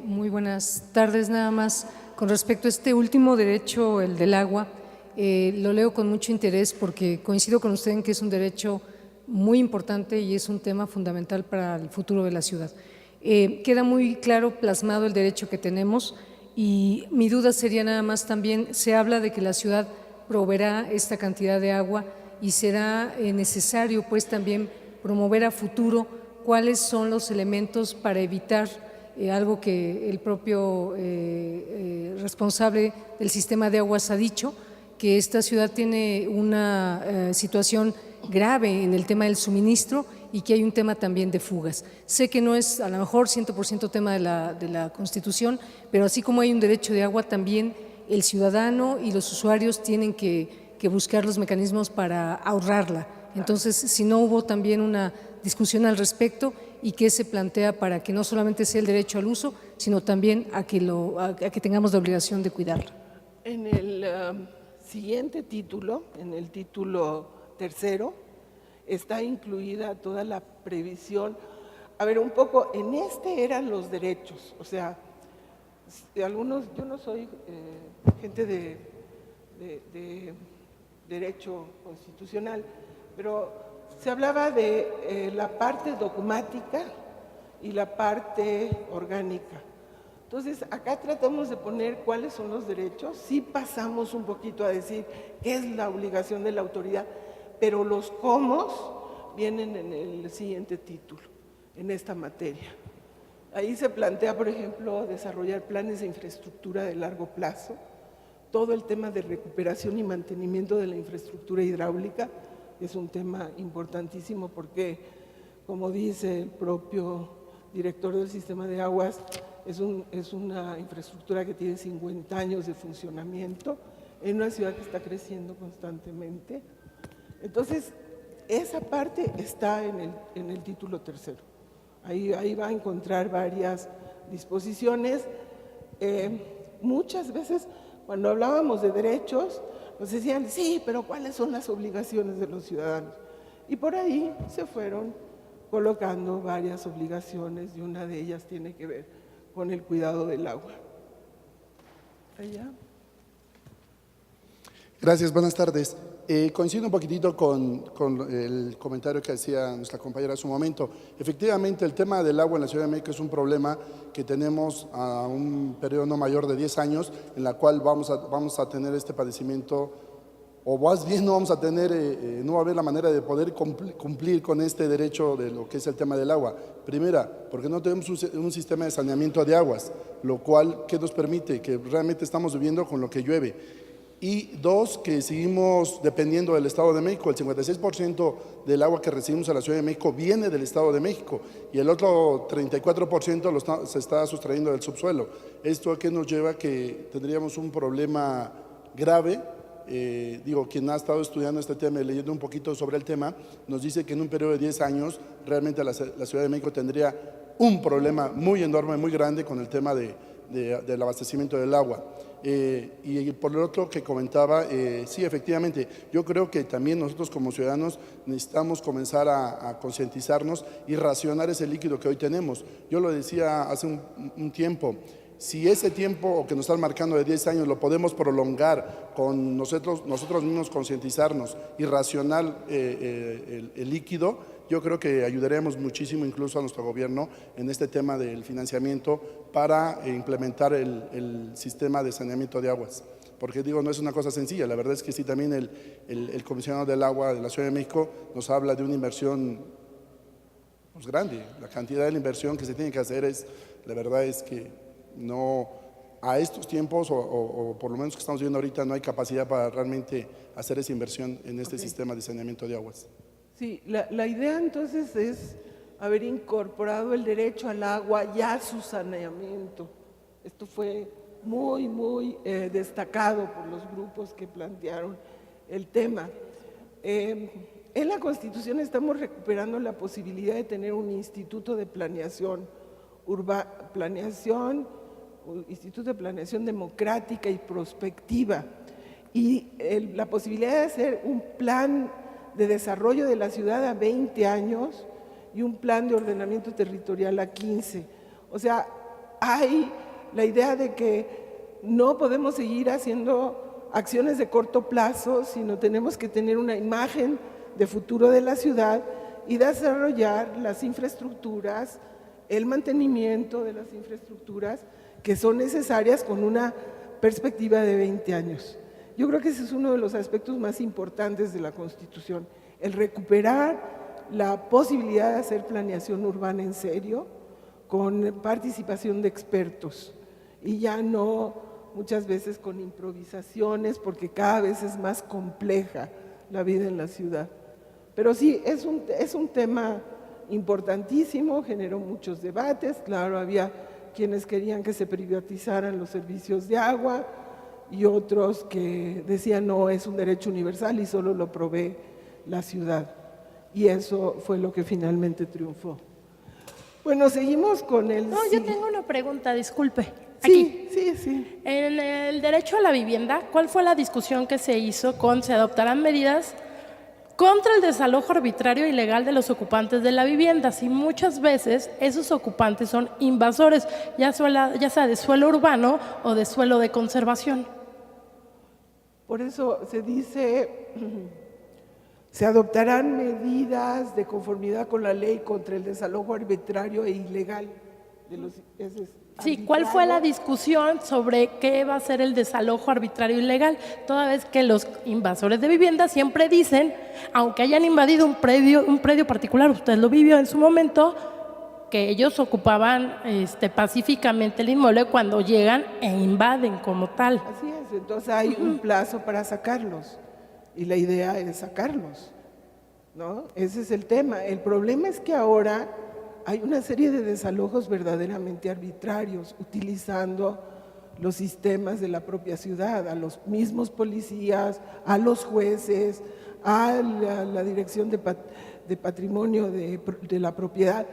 Muy buenas tardes. Nada más con respecto a este último derecho, el del agua, lo leo con mucho interés porque coincido con usted en que es un derecho muy importante y es un tema fundamental para el futuro de la ciudad. Queda muy claro plasmado el derecho que tenemos y mi duda sería nada más también, se habla de que la ciudad proveerá esta cantidad de agua y será necesario pues también promover a futuro cuáles son los elementos para evitar algo que el propio responsable del sistema de aguas ha dicho, que esta ciudad tiene una situación grave en el tema del suministro y que hay un tema también de fugas. Sé que no es a lo mejor 100% tema de la Constitución, pero así como hay un derecho de agua, también el ciudadano y los usuarios tienen que buscar los mecanismos para ahorrarla. Entonces, si no hubo también una discusión al respecto y qué se plantea para que no solamente sea el derecho al uso, sino también a que tengamos la obligación de cuidarla. En el siguiente título, en el título tercero, está incluida toda la previsión. A ver, un poco, en este eran los derechos, o sea, algunos, yo no soy gente de derecho constitucional, pero se hablaba de la parte dogmática y la parte orgánica. Entonces, acá tratamos de poner cuáles son los derechos, sí pasamos un poquito a decir qué es la obligación de la autoridad, pero los cómo vienen en el siguiente título, en esta materia. Ahí se plantea, por ejemplo, desarrollar planes de infraestructura de largo plazo, todo el tema de recuperación y mantenimiento de la infraestructura hidráulica, es un tema importantísimo porque, como dice el propio director del sistema de aguas, es una infraestructura que tiene 50 años de funcionamiento en una ciudad que está creciendo constantemente. Entonces, esa parte está en el título tercero. Ahí va a encontrar varias disposiciones. Muchas veces, cuando hablábamos de derechos, nos decían, sí, pero ¿cuáles son las obligaciones de los ciudadanos? Y por ahí se fueron colocando varias obligaciones y una de ellas tiene que ver con el cuidado del agua. Allá. Gracias, buenas tardes. Coincido un poquitito con el comentario que hacía nuestra compañera hace un momento. Efectivamente, el tema del agua en la Ciudad de México es un problema que tenemos a un periodo no mayor de 10 años, en la cual vamos a tener este padecimiento o más bien no vamos a tener, no va a haber la manera de poder cumplir con este derecho de lo que es el tema del agua. Primera, porque no tenemos un sistema de saneamiento de aguas, lo cual, ¿qué nos permite? Que realmente estamos viviendo con lo que llueve. Y dos, que seguimos dependiendo del Estado de México. El 56% del agua que recibimos en la Ciudad de México viene del Estado de México y el otro 34% se está sustrayendo del subsuelo. ¿Esto a qué nos lleva? Que tendríamos un problema grave. Quien ha estado estudiando este tema y leyendo un poquito sobre el tema, nos dice que en un periodo de 10 años realmente la Ciudad de México tendría un problema muy enorme, muy grande con el tema del abastecimiento del agua. Y por el otro que comentaba, sí, efectivamente, yo creo que también nosotros como ciudadanos necesitamos comenzar a concientizarnos y racionar ese líquido que hoy tenemos. Yo lo decía hace un tiempo, si ese tiempo que nos están marcando de 10 años lo podemos prolongar con nosotros mismos concientizarnos y racionar el líquido, yo creo que ayudaremos muchísimo incluso a nuestro gobierno en este tema del financiamiento para implementar el sistema de saneamiento de aguas. Porque no es una cosa sencilla, la verdad es que sí, también el comisionado del agua de la Ciudad de México nos habla de una inversión pues, grande. La cantidad de la inversión que se tiene que hacer la verdad es que no, a estos tiempos o por lo menos que estamos viendo ahorita, no hay capacidad para realmente hacer esa inversión en este sistema de saneamiento de aguas. Sí, la idea entonces es haber incorporado el derecho al agua y a su saneamiento. Esto fue muy destacado por los grupos que plantearon el tema. En la Constitución estamos recuperando la posibilidad de tener un instituto de planeación Instituto de Planeación Democrática y Prospectiva, y la posibilidad de hacer un plan de desarrollo de la ciudad a 20 años y un plan de ordenamiento territorial a 15. O sea, hay la idea de que no podemos seguir haciendo acciones de corto plazo, sino tenemos que tener una imagen de futuro de la ciudad y desarrollar las infraestructuras, el mantenimiento de las infraestructuras que son necesarias con una perspectiva de 20 años. Yo creo que ese es uno de los aspectos más importantes de la Constitución, el recuperar la posibilidad de hacer planeación urbana en serio, con participación de expertos y ya no muchas veces con improvisaciones, porque cada vez es más compleja la vida en la ciudad. Pero sí, es un tema importantísimo, generó muchos debates. Claro, había quienes querían que se privatizaran los servicios de agua y otros que decían no, es un derecho universal y solo lo provee la ciudad. Y eso fue lo que finalmente triunfó. Bueno, seguimos con el… No, yo tengo una pregunta, disculpe. Sí, Aquí. sí. En el derecho a la vivienda, ¿cuál fue la discusión que se hizo se adoptarán medidas contra el desalojo arbitrario e ilegal de los ocupantes de la vivienda? Si muchas veces esos ocupantes son invasores, ya sea de suelo urbano o de suelo de conservación. Por eso se dice, se adoptarán medidas de conformidad con la ley contra el desalojo arbitrario e ilegal de los… Sí, ¿cuál fue la discusión sobre qué va a ser el desalojo arbitrario e ilegal? Toda vez que los invasores de vivienda siempre dicen, aunque hayan invadido un predio particular, usted lo vivió en su momento, que ellos ocupaban pacíficamente el inmueble cuando llegan e invaden como tal. Así es, entonces hay un plazo para sacarlos y la idea es sacarlos, ¿no? Ese es el tema. El problema es que ahora hay una serie de desalojos verdaderamente arbitrarios, utilizando los sistemas de la propia ciudad, a los mismos policías, a los jueces, a la Dirección de Patrimonio de la Propiedad.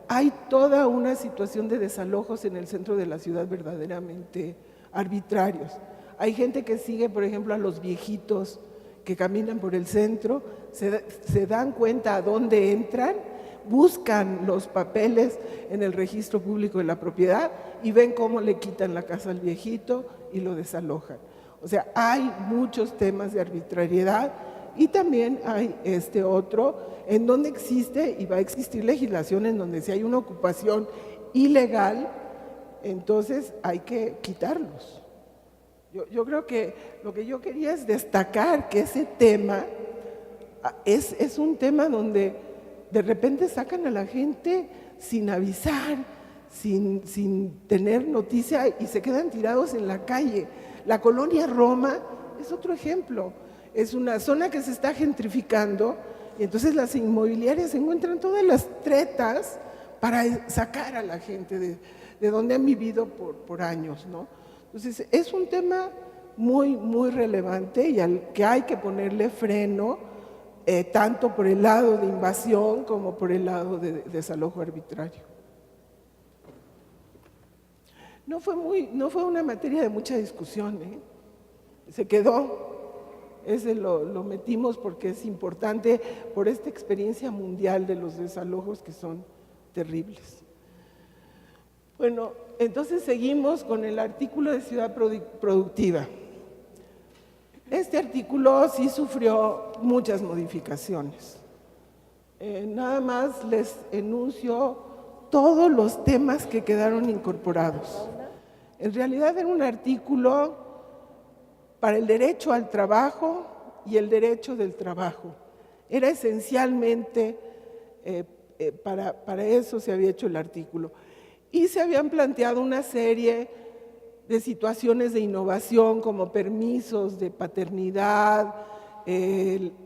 Hay toda una situación de desalojos en el centro de la ciudad verdaderamente arbitrarios. Hay gente que sigue, por ejemplo, a los viejitos que caminan por el centro, se dan cuenta a dónde entran, buscan los papeles en el registro público de la propiedad y ven cómo le quitan la casa al viejito y lo desalojan. O sea, hay muchos temas de arbitrariedad y también hay este otro en donde existe y va a existir legislación en donde si hay una ocupación ilegal, entonces hay que quitarlos. Yo creo que lo que yo quería es destacar que ese tema es un tema donde de repente sacan a la gente sin avisar, sin tener noticia y se quedan tirados en la calle. La colonia Roma es otro ejemplo. Es una zona que se está gentrificando y entonces las inmobiliarias encuentran todas las tretas para sacar a la gente de donde han vivido por años, ¿no? Entonces es un tema muy, muy relevante y al que hay que ponerle freno, tanto por el lado de invasión como por el lado de desalojo arbitrario. No fue una materia de mucha discusión, se quedó. Ese lo metimos porque es importante por esta experiencia mundial de los desalojos que son terribles. Bueno, entonces seguimos con el artículo de ciudad productiva. Este artículo sí sufrió muchas modificaciones. Nada más les enuncio todos los temas que quedaron incorporados. En realidad era un artículo para el derecho al trabajo y el derecho del trabajo. Era esencialmente para eso se había hecho el artículo. Y se habían planteado una serie de situaciones de innovación como permisos de paternidad,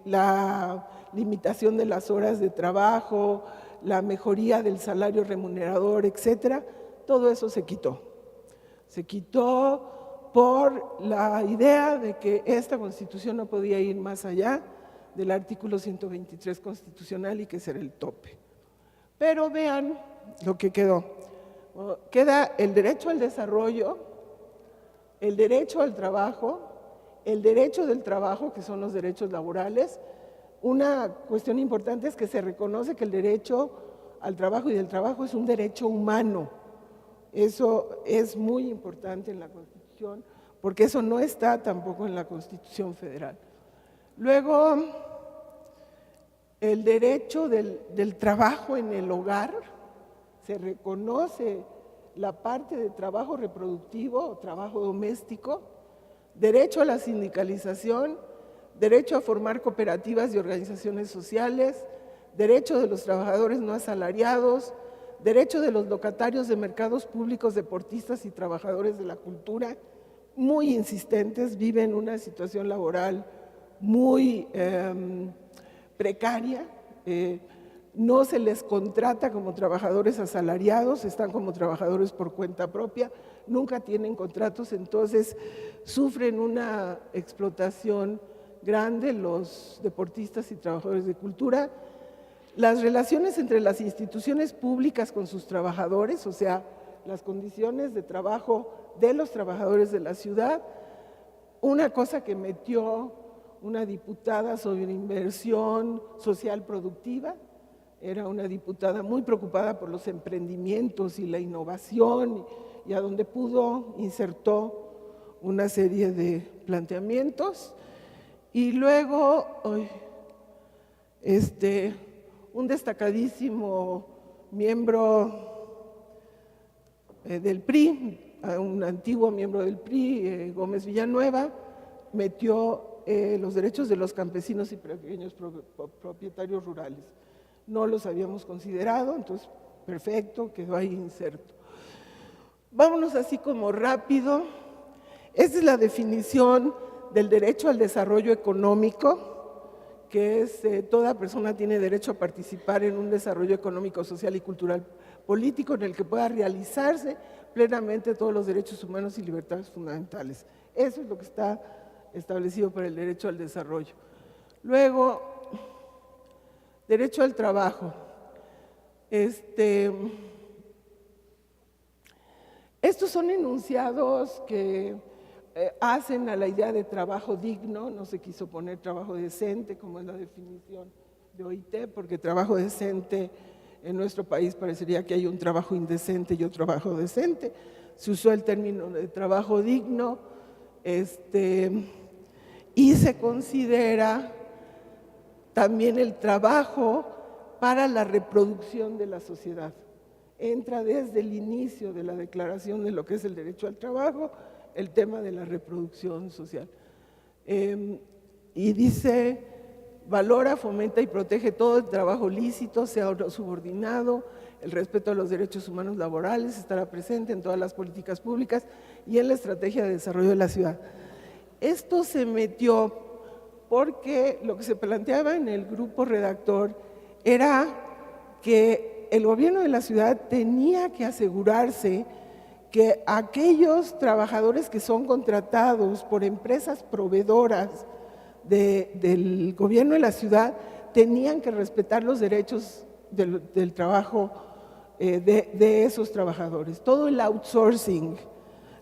la limitación de las horas de trabajo, la mejoría del salario remunerador, etcétera. Todo eso se quitó. Se quitó por la idea de que esta Constitución no podía ir más allá del artículo 123 constitucional y que ese era el tope. Pero vean lo que quedó. Queda el derecho al desarrollo, el derecho al trabajo, el derecho del trabajo, que son los derechos laborales. Una cuestión importante es que se reconoce que el derecho al trabajo y del trabajo es un derecho humano. Eso es muy importante en la Constitución, porque eso no está tampoco en la Constitución Federal. Luego, el derecho del trabajo en el hogar, se reconoce la parte de trabajo reproductivo o trabajo doméstico, derecho a la sindicalización, derecho a formar cooperativas y organizaciones sociales, derecho de los trabajadores no asalariados, derecho de los locatarios de mercados públicos, deportistas y trabajadores de la cultura, muy insistentes, viven una situación laboral muy precaria, no se les contrata como trabajadores asalariados, están como trabajadores por cuenta propia, nunca tienen contratos, entonces sufren una explotación grande los deportistas y trabajadores de cultura. Las relaciones entre las instituciones públicas con sus trabajadores, o sea, las condiciones de trabajo de los trabajadores de la ciudad. Una cosa que metió una diputada sobre inversión social productiva, era una diputada muy preocupada por los emprendimientos y la innovación, y a donde pudo insertó una serie de planteamientos. Y luego, un destacadísimo miembro del PRI, un antiguo miembro del PRI, Gómez Villanueva, metió los derechos de los campesinos y pequeños propietarios rurales. No los habíamos considerado, entonces perfecto, quedó ahí inserto. Vámonos así como rápido. Esta es la definición del derecho al desarrollo económico, que es toda persona tiene derecho a participar en un desarrollo económico, social y cultural político en el que pueda realizarse plenamente todos los derechos humanos y libertades fundamentales. Eso es lo que está establecido para el derecho al desarrollo. Luego, derecho al trabajo. Estos son enunciados que hacen a la idea de trabajo digno, no se quiso poner trabajo decente, como es la definición de OIT, porque trabajo decente en nuestro país parecería que hay un trabajo indecente y otro trabajo decente. Se usó el término de trabajo digno, y se considera también el trabajo para la reproducción de la sociedad. Entra desde el inicio de la declaración de lo que es el derecho al trabajo, el tema de la reproducción social. Y dice, valora, fomenta y protege todo el trabajo lícito, sea o no subordinado, el respeto a los derechos humanos laborales estará presente en todas las políticas públicas y en la estrategia de desarrollo de la ciudad. Esto se metió porque lo que se planteaba en el grupo redactor era que el gobierno de la ciudad tenía que asegurarse que aquellos trabajadores que son contratados por empresas proveedoras del gobierno de la ciudad tenían que respetar los derechos del trabajo de esos trabajadores. Todo el outsourcing,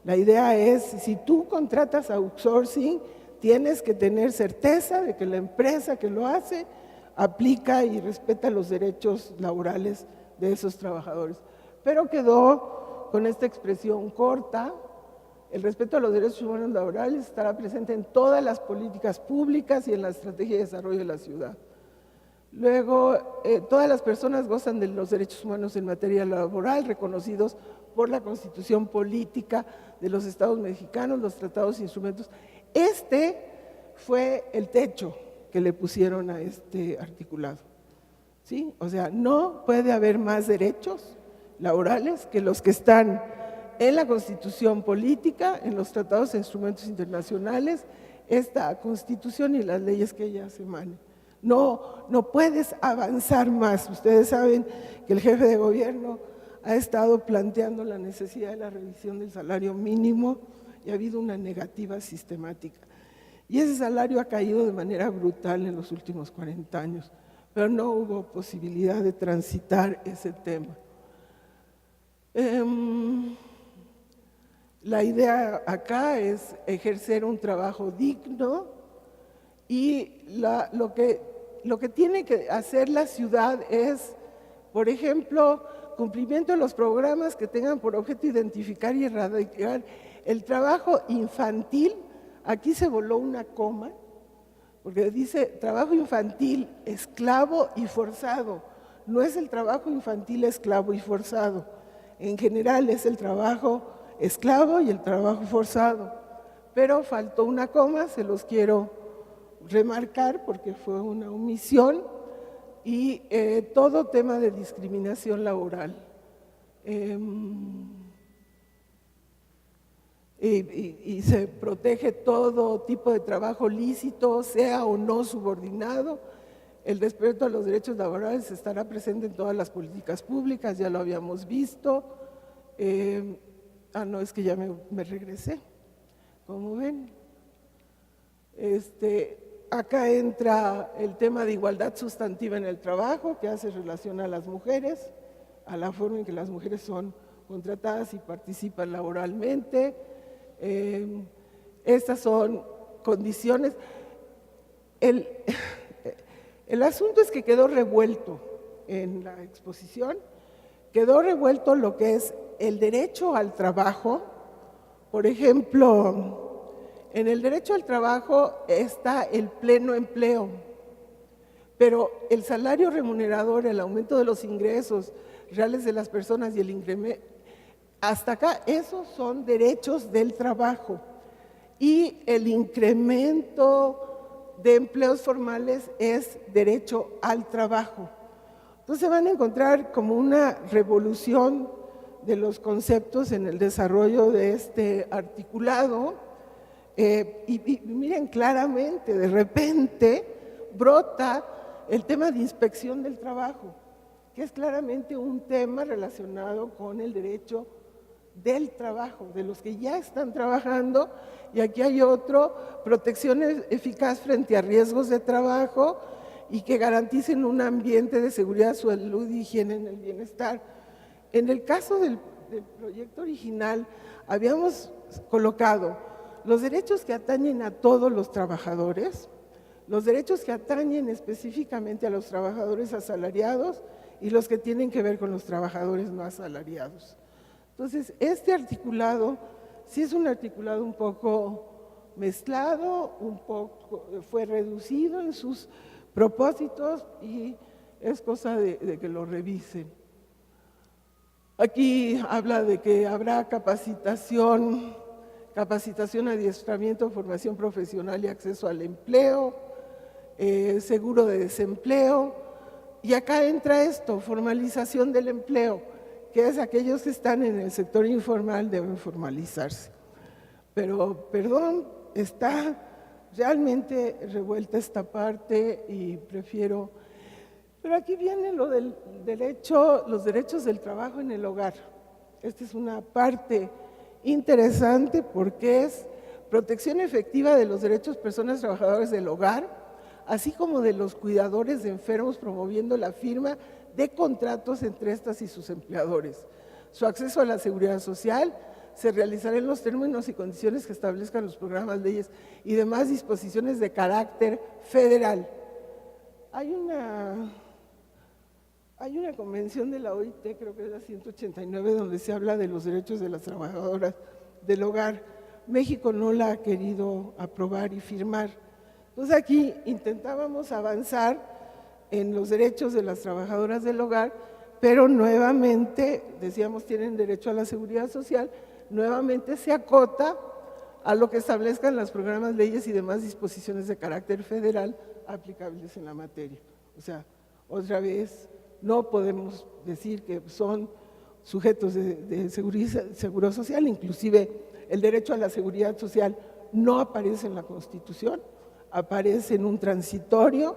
la idea es, si tú contratas outsourcing, tienes que tener certeza de que la empresa que lo hace aplica y respeta los derechos laborales de esos trabajadores. Pero quedó con esta expresión corta: el respeto a los derechos humanos laborales estará presente en todas las políticas públicas y en la estrategia de desarrollo de la ciudad. Luego, todas las personas gozan de los derechos humanos en materia laboral reconocidos por la Constitución Política de los Estados Mexicanos, los tratados e instrumentos. Este fue el techo que le pusieron a este articulado, ¿sí? O sea, no puede haber más derechos laborales que los que están en la Constitución Política, en los tratados e instrumentos internacionales, esta Constitución y las leyes que ellas emanen. No puedes avanzar más. Ustedes saben que el jefe de gobierno ha estado planteando la necesidad de la revisión del salario mínimo y ha habido una negativa sistemática. Y ese salario ha caído de manera brutal en los últimos 40 años, pero no hubo posibilidad de transitar ese tema. La idea acá es ejercer un trabajo digno y lo que tiene que hacer la ciudad es, por ejemplo, cumplimiento de los programas que tengan por objeto identificar y erradicar el trabajo infantil. Aquí se voló una coma, porque dice trabajo infantil esclavo y forzado. No es el trabajo infantil esclavo y forzado. En general es el trabajo esclavo y el trabajo forzado. Pero faltó una coma, se los quiero remarcar porque fue una omisión, y todo tema de discriminación laboral. Y se protege todo tipo de trabajo lícito, sea o no subordinado. El respeto a los derechos laborales estará presente en todas las políticas públicas, ya lo habíamos visto. No, es que ya me regresé, como ven. Acá entra el tema de igualdad sustantiva en el trabajo, que hace relación a las mujeres, a la forma en que las mujeres son contratadas y participan laboralmente. Estas son condiciones. El asunto es que quedó revuelto en la exposición, quedó revuelto lo que es el derecho al trabajo. Por ejemplo, en el derecho al trabajo está el pleno empleo, pero el salario remunerador, el aumento de los ingresos reales de las personas y el incremento, hasta acá, esos son derechos del trabajo. Y el incremento de empleos formales es derecho al trabajo. Entonces van a encontrar como una revolución de los conceptos en el desarrollo de este articulado. Y miren claramente, de repente brota el tema de inspección del trabajo, que es claramente un tema relacionado con el derecho del trabajo, de los que ya están trabajando, y aquí hay otro: protección eficaz frente a riesgos de trabajo y que garanticen un ambiente de seguridad, salud y higiene en el bienestar. En el caso del proyecto original habíamos colocado los derechos que atañen a todos los trabajadores, los derechos que atañen específicamente a los trabajadores asalariados y los que tienen que ver con los trabajadores no asalariados. Entonces, este articulado sí es un articulado un poco mezclado, fue reducido en sus propósitos y es cosa de que lo revisen. Aquí habla de que habrá capacitación capacitación, adiestramiento, formación profesional y acceso al empleo, seguro de desempleo. Y acá entra esto, formalización del empleo, que es aquellos que están en el sector informal deben formalizarse. Pero, perdón, está realmente revuelta esta parte y prefiero... Pero aquí viene lo del derecho, los derechos del trabajo en el hogar. Esta es una parte interesante porque es protección efectiva de los derechos de personas trabajadoras del hogar, así como de los cuidadores de enfermos, promoviendo la firma de contratos entre estas y sus empleadores. Su acceso a la seguridad social se realizará en los términos y condiciones que establezcan los programas, leyes y demás disposiciones de carácter federal. Hay una convención de la OIT, creo que es la 189, donde se habla de los derechos de las trabajadoras del hogar. México no la ha querido aprobar y firmar. Entonces aquí intentábamos avanzar en los derechos de las trabajadoras del hogar, pero nuevamente, decíamos, tienen derecho a la seguridad social, nuevamente se acota a lo que establezcan los programas, leyes y demás disposiciones de carácter federal aplicables en la materia. O sea, otra vez, no podemos decir que son sujetos de seguro social, inclusive el derecho a la seguridad social no aparece en la Constitución, aparece en un transitorio,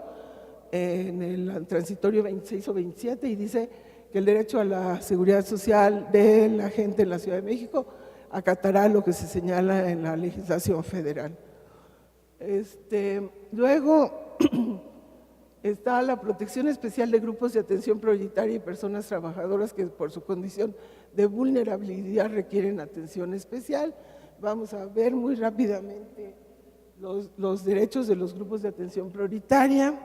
en el transitorio 26 o 27, y dice que el derecho a la seguridad social de la gente en la Ciudad de México acatará lo que se señala en la legislación federal. Luego está la protección especial de grupos de atención prioritaria y personas trabajadoras que por su condición de vulnerabilidad requieren atención especial. Vamos a ver muy rápidamente los derechos de los grupos de atención prioritaria.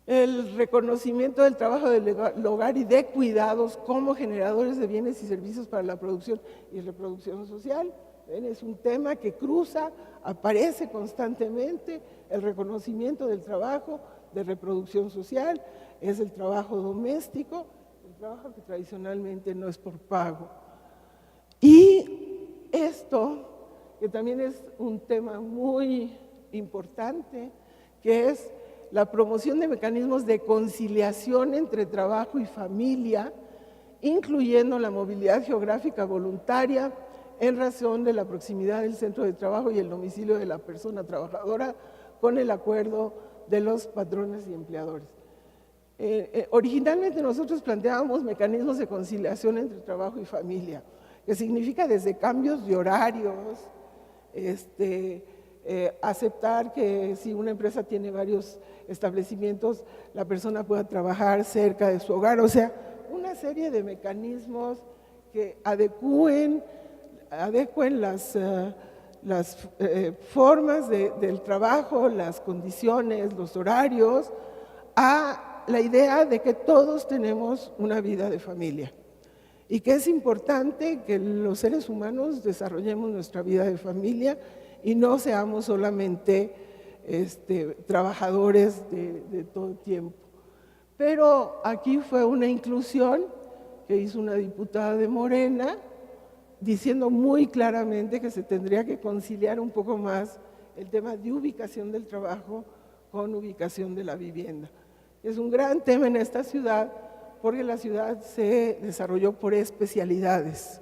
El reconocimiento del trabajo del hogar y de cuidados como generadores de bienes y servicios para la producción y reproducción social. Es un tema que cruza, aparece constantemente, el reconocimiento del trabajo de reproducción social, es el trabajo doméstico, el trabajo que tradicionalmente no es por pago. Y esto, que también es un tema muy importante, que es la promoción de mecanismos de conciliación entre trabajo y familia, incluyendo la movilidad geográfica voluntaria en razón de la proximidad del centro de trabajo y el domicilio de la persona trabajadora con el acuerdo de los patrones y empleadores. Originalmente nosotros planteábamos mecanismos de conciliación entre trabajo y familia, que significa desde cambios de horarios, aceptar que si una empresa tiene varios establecimientos, la persona pueda trabajar cerca de su hogar, o sea, una serie de mecanismos que adecúen las formas del trabajo, las condiciones, los horarios, a la idea de que todos tenemos una vida de familia y que es importante que los seres humanos desarrollemos nuestra vida de familia y no seamos solamente trabajadores de todo el tiempo. Pero aquí fue una inclusión que hizo una diputada de Morena, diciendo muy claramente que se tendría que conciliar un poco más el tema de ubicación del trabajo con ubicación de la vivienda. Es un gran tema en esta ciudad porque la ciudad se desarrolló por especialidades.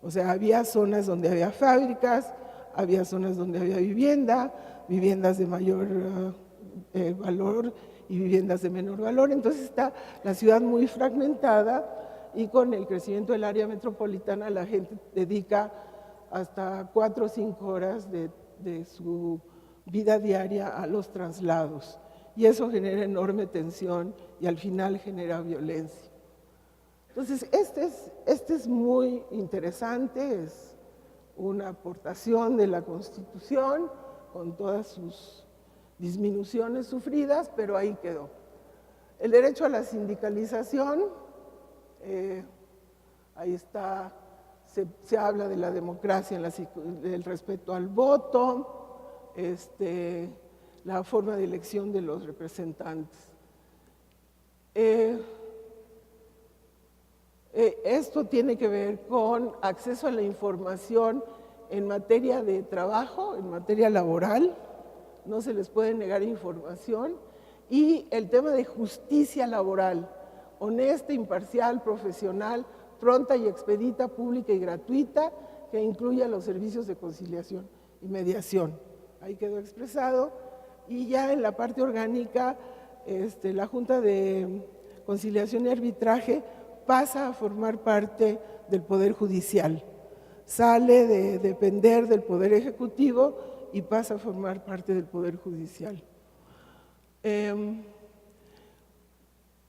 O sea, había zonas donde había fábricas, había zonas donde había viviendas de mayor valor y viviendas de menor valor. Entonces está la ciudad muy fragmentada y con el crecimiento del área metropolitana la gente dedica hasta 4 o 5 horas de su vida diaria a los traslados. Y eso genera enorme tensión y al final genera violencia. Entonces, este es muy interesante, es una aportación de la Constitución con todas sus disminuciones sufridas, pero ahí quedó. El derecho a la sindicalización, ahí está, se habla de la democracia, del respeto al voto, la forma de elección de los representantes. Esto tiene que ver con acceso a la información en materia de trabajo, en materia laboral, no se les puede negar información, y el tema de justicia laboral, honesta, imparcial, profesional, pronta y expedita, pública y gratuita, que incluya los servicios de conciliación y mediación. Ahí quedó expresado. Y ya en la parte orgánica, la Junta de Conciliación y Arbitraje pasa a formar parte del Poder Judicial. Sale de depender del Poder Ejecutivo y pasa a formar parte del Poder Judicial.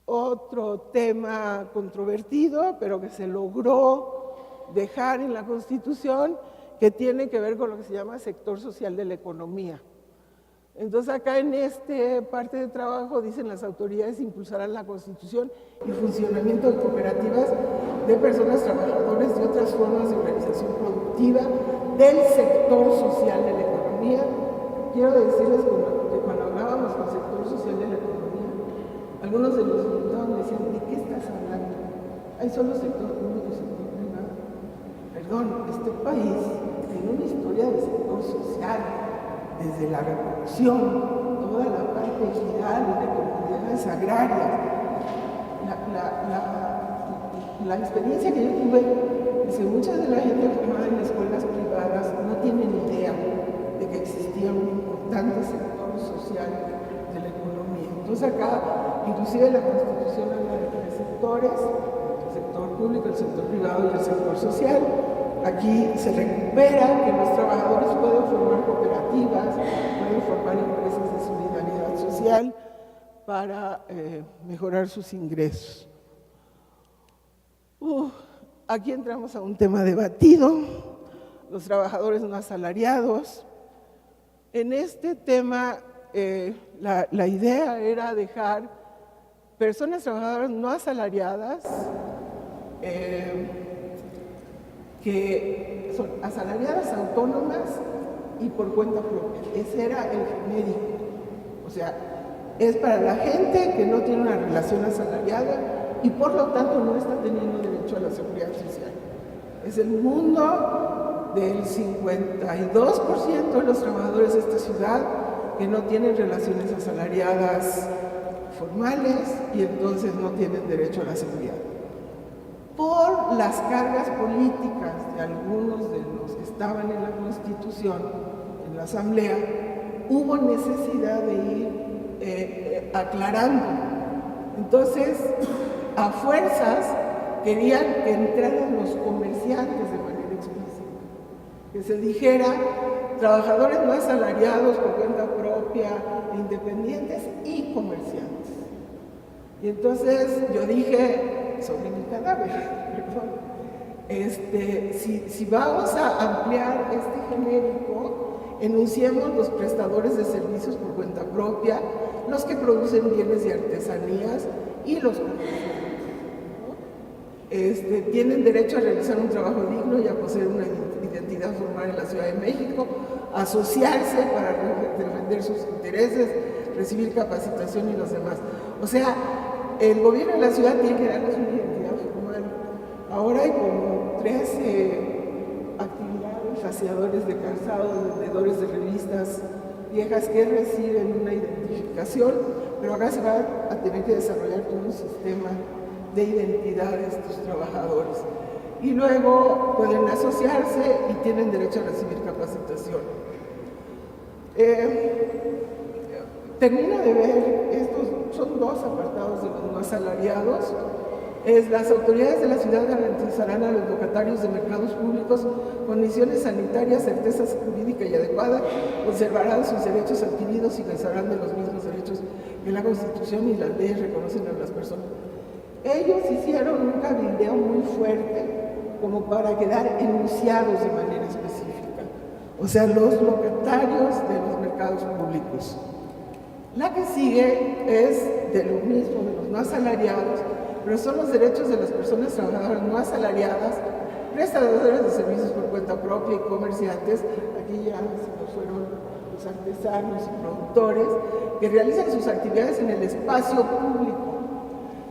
Otro tema controvertido, pero que se logró dejar en la Constitución, que tiene que ver con lo que se llama sector social de la economía. Entonces acá en esta parte de trabajo dicen las autoridades impulsarán la constitución y funcionamiento de cooperativas de personas trabajadoras y otras formas de organización productiva del sector social de la economía. Quiero decirles que cuando hablábamos del sector social de la economía, algunos de los diputados me decían, ¿de qué estás hablando? Hay solo sector público y sector privado. Perdón, este país tiene una historia de sector social. Desde la revolución, toda la parte ejidal y de comunidades agrarias, la experiencia que yo tuve, es que mucha de la gente formada en escuelas privadas no tienen idea de que existía un importante sector social de la economía. Entonces acá, inclusive la Constitución habla de tres sectores, el sector público, el sector privado y el sector social. Aquí se recupera que los trabajadores pueden formar cooperativas, pueden formar empresas de solidaridad social para mejorar sus ingresos. Aquí entramos a un tema debatido, los trabajadores no asalariados. En este tema, la idea era dejar personas trabajadoras no asalariadas, que son asalariadas autónomas y por cuenta propia. Ese era el genérico. O sea, es para la gente que no tiene una relación asalariada y por lo tanto no está teniendo derecho a la seguridad social. Es el mundo del 52% de los trabajadores de esta ciudad que no tienen relaciones asalariadas formales y entonces no tienen derecho a la seguridad. Por las cargas políticas de algunos de los que estaban en la Constitución, en la Asamblea, hubo necesidad de ir aclarando. Entonces, a fuerzas, querían que entraran los comerciantes de manera explícita, que se dijera trabajadores no asalariados por cuenta propia, independientes y comerciantes. Y entonces yo dije, sobre mi cadáver, perdón, si vamos a ampliar este genérico, enunciemos los prestadores de servicios por cuenta propia, los que producen bienes y artesanías y los comerciantes, ¿no? Tienen derecho a realizar un trabajo digno y a poseer una identidad formal en la Ciudad de México, asociarse para defender sus intereses, recibir capacitación y los demás. O sea, el gobierno de la ciudad tiene que darles una identidad formal. Ahora hay como 13 actividades, saciadores de calzado, vendedores de revistas viejas que reciben una identificación, pero acá se va a tener que desarrollar todo un sistema de identidad de estos trabajadores. Y luego pueden asociarse y tienen derecho a recibir capacitación. Termino de ver, estos son dos apartados de los no asalariados. Las autoridades de la ciudad garantizarán a los locatarios de mercados públicos condiciones sanitarias, certeza jurídica y adecuada, conservarán sus derechos adquiridos y gozarán de los mismos derechos que la Constitución y las leyes reconocen a las personas. Ellos hicieron un cabildeo muy fuerte como para quedar enunciados de manera específica. O sea, los locatarios de los mercados públicos. La que sigue es de lo mismo, de los no asalariados, pero son los derechos de las personas trabajadoras no asalariadas, prestadores de servicios por cuenta propia y comerciantes, aquí ya se nos fueron los artesanos y productores, que realizan sus actividades en el espacio público,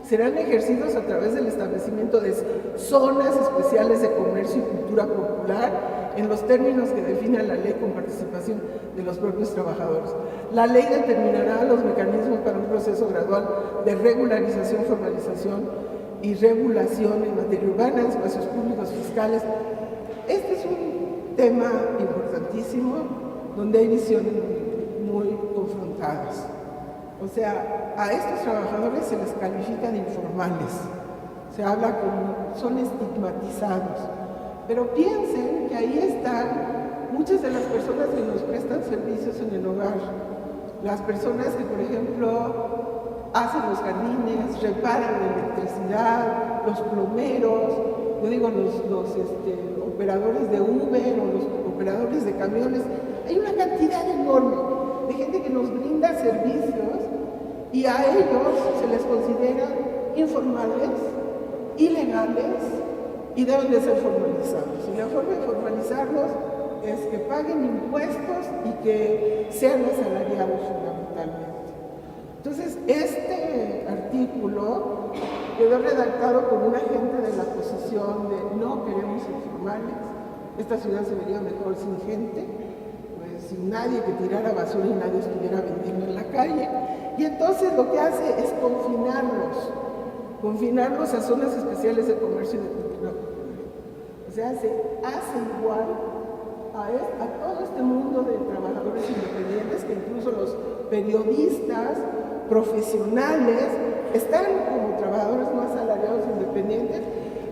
serán ejercidos a través del establecimiento de zonas especiales de comercio y cultura popular en los términos que define la ley con participación de los propios trabajadores. La ley determinará los mecanismos para un proceso gradual de regularización, formalización y regulación en materia urbana, en espacios públicos, fiscales. Este es un tema importantísimo donde hay visiones muy confrontadas. O sea, a estos trabajadores se les califica de informales, se habla como son estigmatizados, pero piensen que ahí están muchas de las personas que nos prestan servicios en el hogar, las personas que, por ejemplo, hacen los jardines, reparan la electricidad, los plomeros, yo digo los operadores de Uber o los operadores de camiones. Hay una cantidad enorme de gente que nos brinda servicios y a ellos se les considera informales, ilegales y deben de ser formalizados. Y la forma de formalizarlos es que paguen impuestos y que sean asalariados fundamentalmente. Entonces, este artículo quedó redactado por una gente de la posición de no queremos informales, esta ciudad se vería mejor sin gente, sin nadie que tirara basura y nadie estuviera vendiendo en la calle. Y entonces lo que hace es confinarlos a zonas especiales de comercio y de cultura popular. O sea, se hace igual a todo este mundo de trabajadores independientes, que incluso los periodistas profesionales están como trabajadores no asalariados independientes.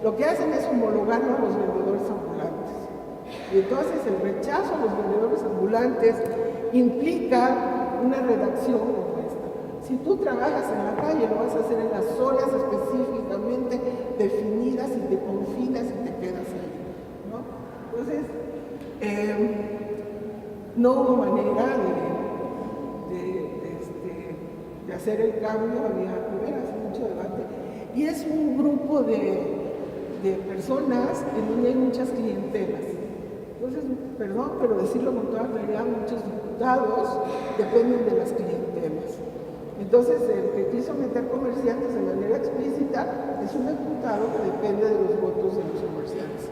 Lo que hacen es homologarlo a los vendedores ambulantes. Y entonces el rechazo a los vendedores ambulantes implica una redacción como esta. Si tú trabajas en la calle, lo vas a hacer en las zonas específicamente definidas y te confinas y te quedas ahí, ¿no? Entonces, no hubo manera de hacer el cambio, había mucho debate. Y es un grupo de personas en donde hay muchas clientelas. Entonces, perdón, pero decirlo con toda claridad, muchos diputados dependen de las clientelas. Entonces, el que quiso meter comerciantes de manera explícita es un diputado que depende de los votos de los comerciantes.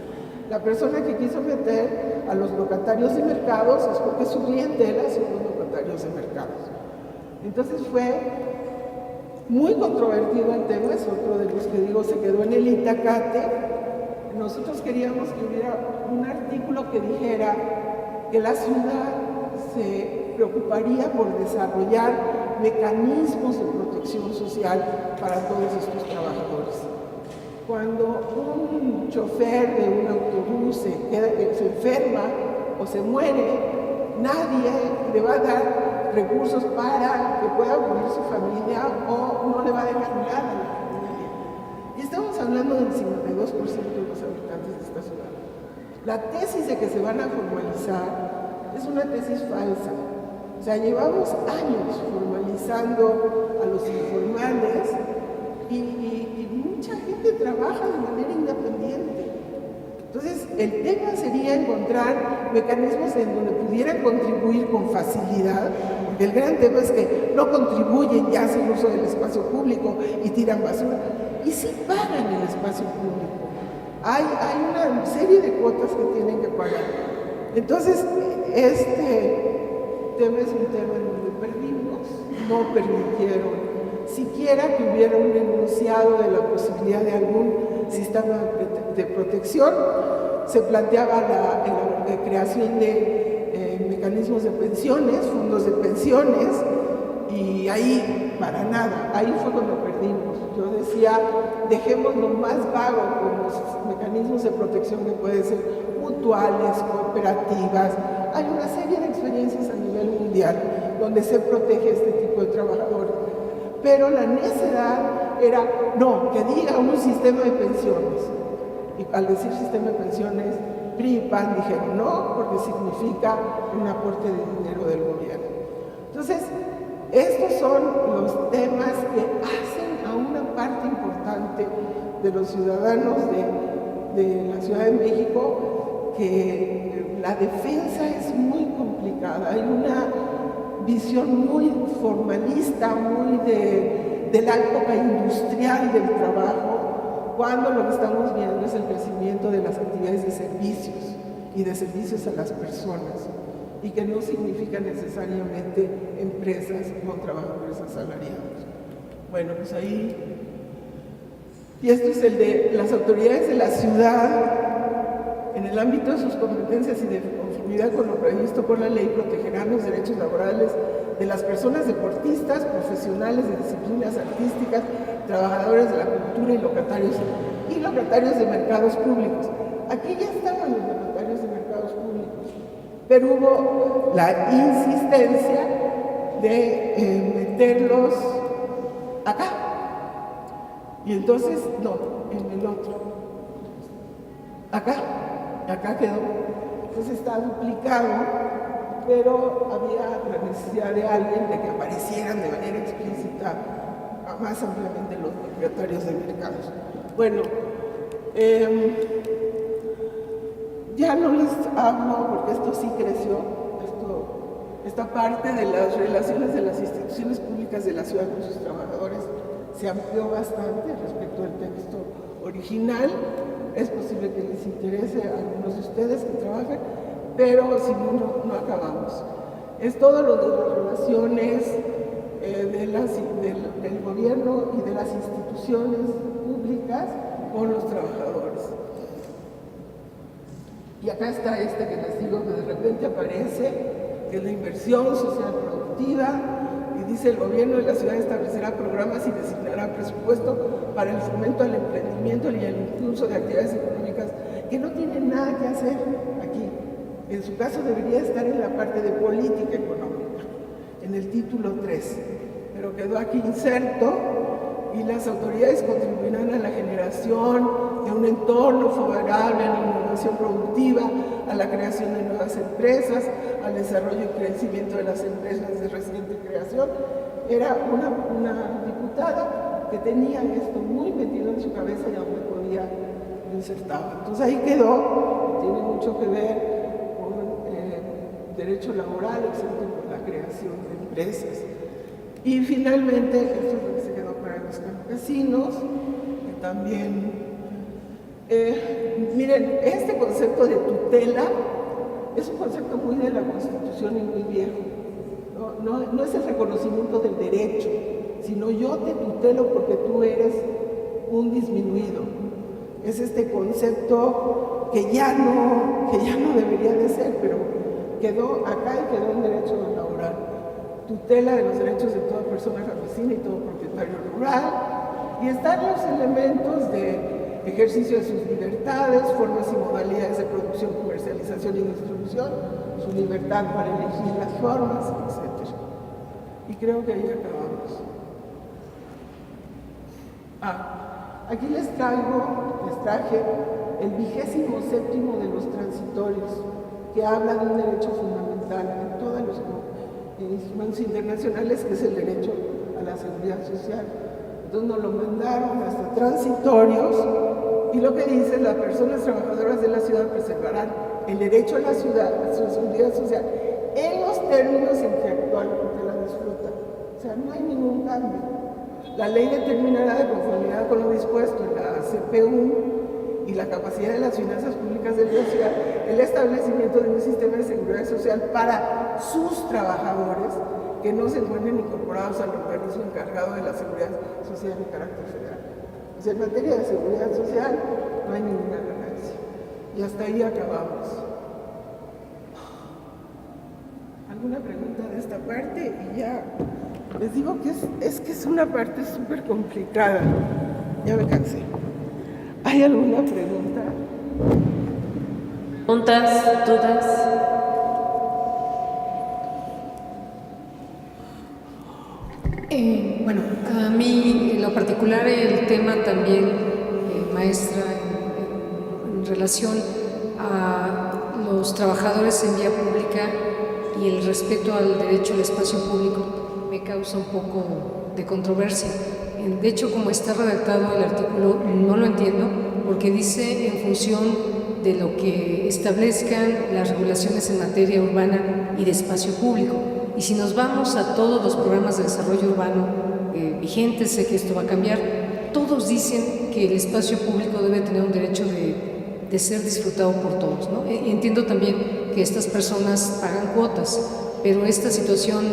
La persona que quiso meter a los locatarios de mercados es porque su clientela son los locatarios de mercados. Entonces fue muy controvertido el tema, es otro de los que digo se quedó en el itacate. Nosotros queríamos que hubiera un artículo que dijera que la ciudad se preocuparía por desarrollar mecanismos de protección social para todos estos trabajadores. Cuando un chofer de un autobús se enferma o se muere, nadie le va a dar recursos para que pueda cubrir su familia o no le va a dejar nada a la familia. Y estamos hablando del 52% de los habitantes de esta ciudad. La tesis de que se van a formalizar es una tesis falsa. O sea, llevamos años formalizando a los informales y mucha gente trabaja de manera independiente. Entonces, el tema sería encontrar mecanismos en donde pudieran contribuir con facilidad, porque el gran tema es que no contribuyen y hacen uso del espacio público y tiran basura, y sí pagan el espacio público. Hay una serie de cuotas que tienen que pagar. Entonces, este tema es un tema en donde perdimos, no permitieron siquiera que hubiera un enunciado de la posibilidad de algún sistema de protección. Se planteaba la creación de mecanismos de pensiones, fondos de pensiones, y ahí para nada, ahí fue cuando perdimos. Yo decía, dejemos lo más vago con los mecanismos de protección que pueden ser mutuales, cooperativas. Hay una serie de experiencias a nivel mundial donde se protege este tipo de trabajadores. Pero la necedad era, no, que diga un sistema de pensiones. Y al decir sistema de pensiones, PRI y PAN dijeron no, porque significa un aporte de dinero del gobierno. Entonces, estos son los temas que hacen a una parte importante de los ciudadanos de la Ciudad de México que la defensa es muy complicada. Hay una visión muy formalista, muy de la época industrial del trabajo, cuando lo que estamos viendo es el crecimiento de las actividades de servicios y de servicios a las personas, y que no significa necesariamente empresas con trabajadores asalariados. Bueno, pues ahí, y esto es el de las autoridades de la ciudad, en el ámbito de sus competencias y de conformidad con lo previsto por la ley, protegerán los derechos laborales de las personas deportistas, profesionales de disciplinas artísticas, trabajadores de la cultura y locatarios de mercados públicos. Aquí ya estaban los locatarios de mercados públicos, pero hubo la insistencia de meterlos acá. Y entonces, no, en el otro. Acá quedó. Entonces está duplicado, pero había la necesidad de alguien de que aparecieran de manera explícita más ampliamente los propietarios de mercados. Bueno, ya no les hablo porque esto sí creció, esta parte de las relaciones de las instituciones públicas de la ciudad con sus trabajadores se amplió bastante respecto al texto original. Es posible que les interese a algunos de ustedes que trabajen, pero si no acabamos. Es todo lo de las relaciones del gobierno y de las instituciones públicas con los trabajadores. Y acá está este que les digo que de repente aparece, que es la inversión social productiva, y dice: el gobierno de la ciudad establecerá programas y designará presupuesto para el fomento al emprendimiento y al impulso de actividades económicas que no tienen nada que hacer aquí. En su caso debería estar en la parte de política económica, en el título 3, pero quedó aquí inserto. Y las autoridades contribuirán a la generación de un entorno favorable a la innovación productiva, a la creación de nuevas empresas, al desarrollo y crecimiento de las empresas de reciente creación. Era una diputada que tenía esto muy metido en su cabeza y aún no podía insertarlo. Entonces ahí quedó, tiene mucho que ver con derecho laboral, excepto con la creación de empresas. Y finalmente, esto es lo que se quedó para los campesinos, que también, miren, este concepto de tutela es un concepto muy de la Constitución y muy viejo. No es el reconocimiento del derecho, sino yo te tutelo porque tú eres un disminuido. Es este concepto que ya no debería de ser, pero quedó acá y quedó en derecho laboral. Tutela de los derechos de toda persona campesina y todo propietario rural, y están los elementos de ejercicio de sus libertades, formas y modalidades de producción, comercialización y distribución, su libertad para elegir las formas, etc. Y creo que ahí acabamos. Aquí les traje el 27º de los transitorios, que habla de un derecho fundamental en todos los instrumentos internacionales, que es el derecho a la seguridad social. Entonces nos lo mandaron hasta transitorios, y lo que dice: las personas trabajadoras de la ciudad preservarán el derecho a la ciudad, a su seguridad social, en los términos en que actualmente la disfrutan. O sea, no hay ningún cambio. La ley determinará, de conformidad con lo dispuesto en la CPU y la capacidad de las finanzas públicas de la ciudad, el establecimiento de un sistema de seguridad social para sus trabajadores que no se encuentren incorporados al organismo encargado de la seguridad social de carácter federal. Pues en materia de seguridad social no hay ninguna ganancia. Y hasta ahí acabamos. ¿Alguna pregunta de esta parte? Y ya les digo que es una parte súper complicada. Ya me cansé. ¿Hay alguna pregunta? ¿Preguntas? ¿Dudas? Bueno, a mí en lo particular el tema también, maestra, en relación a los trabajadores en vía pública y el respeto al derecho al espacio público, me causa un poco de controversia. De hecho, como está redactado el artículo, no lo entiendo, porque dice en función de lo que establezcan las regulaciones en materia urbana y de espacio público. Y si nos vamos a todos los programas de desarrollo urbano vigente, sé que esto va a cambiar. Todos dicen que el espacio público debe tener un derecho de ser disfrutado por todos, ¿no? Entiendo también que estas personas pagan cuotas, pero esta situación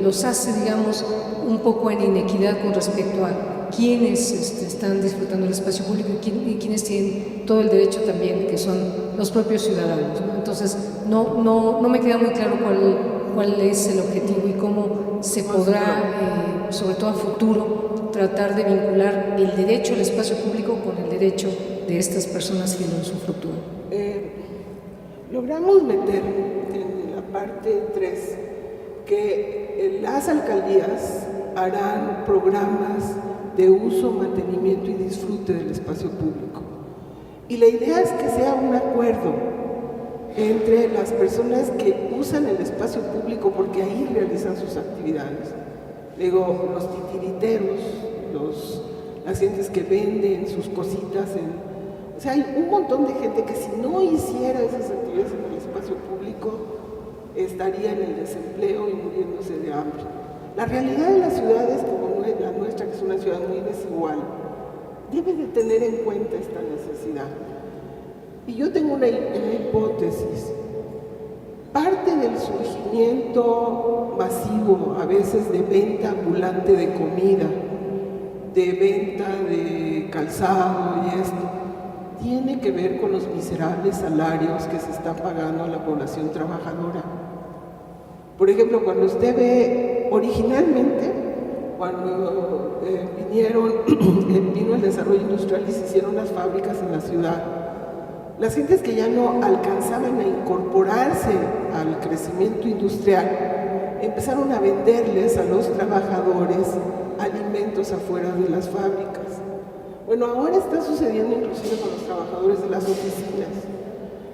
los hace, digamos, un poco en inequidad con respecto a quienes están disfrutando del espacio público y quienes tienen todo el derecho también, que son los propios ciudadanos, ¿no? Entonces, no me queda muy claro cuál es el objetivo y cómo se podrá, sobre todo a futuro, tratar de vincular el derecho al espacio público con el derecho de estas personas que lo usufructúan. Logramos meter en la parte 3 que las alcaldías harán programas de uso, mantenimiento y disfrute del espacio público. Y la idea es que sea un acuerdo entre las personas que usan el espacio público porque ahí realizan sus actividades. Digo, los titiriteros, las gentes que venden sus cositas o sea, hay un montón de gente que si no hiciera esas actividades en el espacio público estaría en el desempleo y muriéndose de hambre. La realidad de las ciudades como la nuestra, que es una ciudad muy desigual, debe de tener en cuenta esta necesidad. Y yo tengo una hipótesis. Parte del surgimiento masivo, a veces de venta ambulante de comida, de venta de calzado y esto, tiene que ver con los miserables salarios que se están pagando a la población trabajadora. Por ejemplo, cuando usted ve originalmente, cuando vino el desarrollo industrial y se hicieron las fábricas en la ciudad, las gentes que ya no alcanzaban a incorporarse al crecimiento industrial empezaron a venderles a los trabajadores alimentos afuera de las fábricas. Bueno, ahora está sucediendo inclusive con los trabajadores de las oficinas.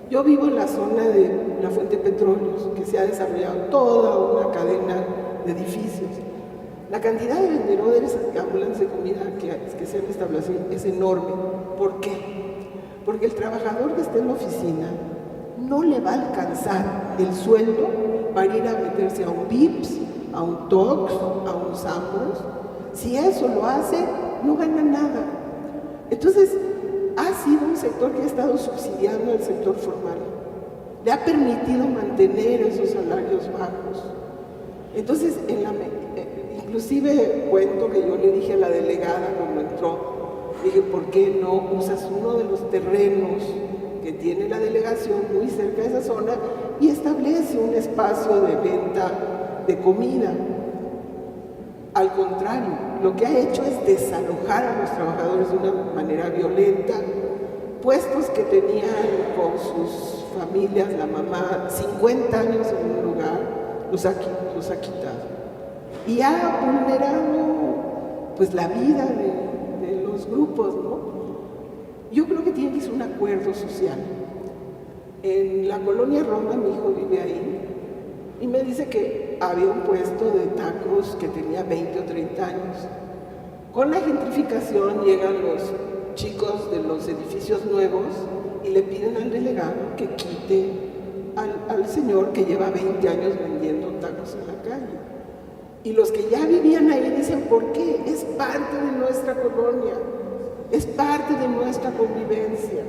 Yo vivo en la zona de la Fuente Petróleos, que se ha desarrollado toda una cadena de edificios. La cantidad de vendedores ambulantes de comida que se han establecido es enorme. ¿Por qué? Porque el trabajador que está en la oficina no le va a alcanzar el sueldo para ir a meterse a un VIPS, a un TOX, a un Sanborns. Si eso lo hace, no gana nada. Entonces, ha sido un sector que ha estado subsidiando al sector formal. Le ha permitido mantener esos salarios bajos. Entonces, inclusive cuento que yo le dije a la delegada cuando entró, dije, ¿por qué no usas uno de los terrenos que tiene la delegación muy cerca de esa zona y establece un espacio de venta de comida? Al contrario, lo que ha hecho es desalojar a los trabajadores de una manera violenta, puestos que tenían con sus familias, la mamá, 50 años en un lugar, los ha quitado. Y ha vulnerado pues la vida de los grupos, ¿no? Yo creo que tiene que ser un acuerdo social. En la colonia Roma, mi hijo vive ahí, y me dice que había un puesto de tacos que tenía 20 o 30 años. Con la gentrificación llegan los chicos de los edificios nuevos y le piden al delegado que quite al señor que lleva 20 años vendiendo tacos en la calle. Y los que ya vivían ahí dicen, ¿por qué? Es parte de nuestra colonia, es parte de nuestra convivencia.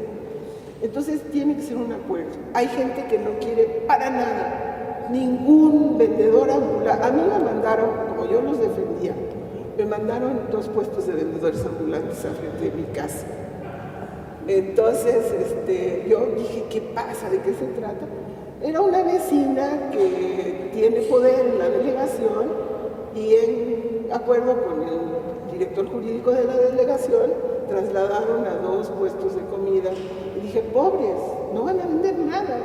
Entonces tiene que ser un acuerdo. Hay gente que no quiere para nada ningún vendedor ambulante. A mí me mandaron, como yo los defendía, me mandaron 2 puestos de vendedores ambulantes al frente de mi casa. Entonces yo dije, ¿qué pasa? ¿De qué se trata? Era una vecina que tiene poder en la delegación y en acuerdo con el director jurídico de la delegación trasladaron a 2 puestos de comida. Y dije, pobres, no van a vender nada.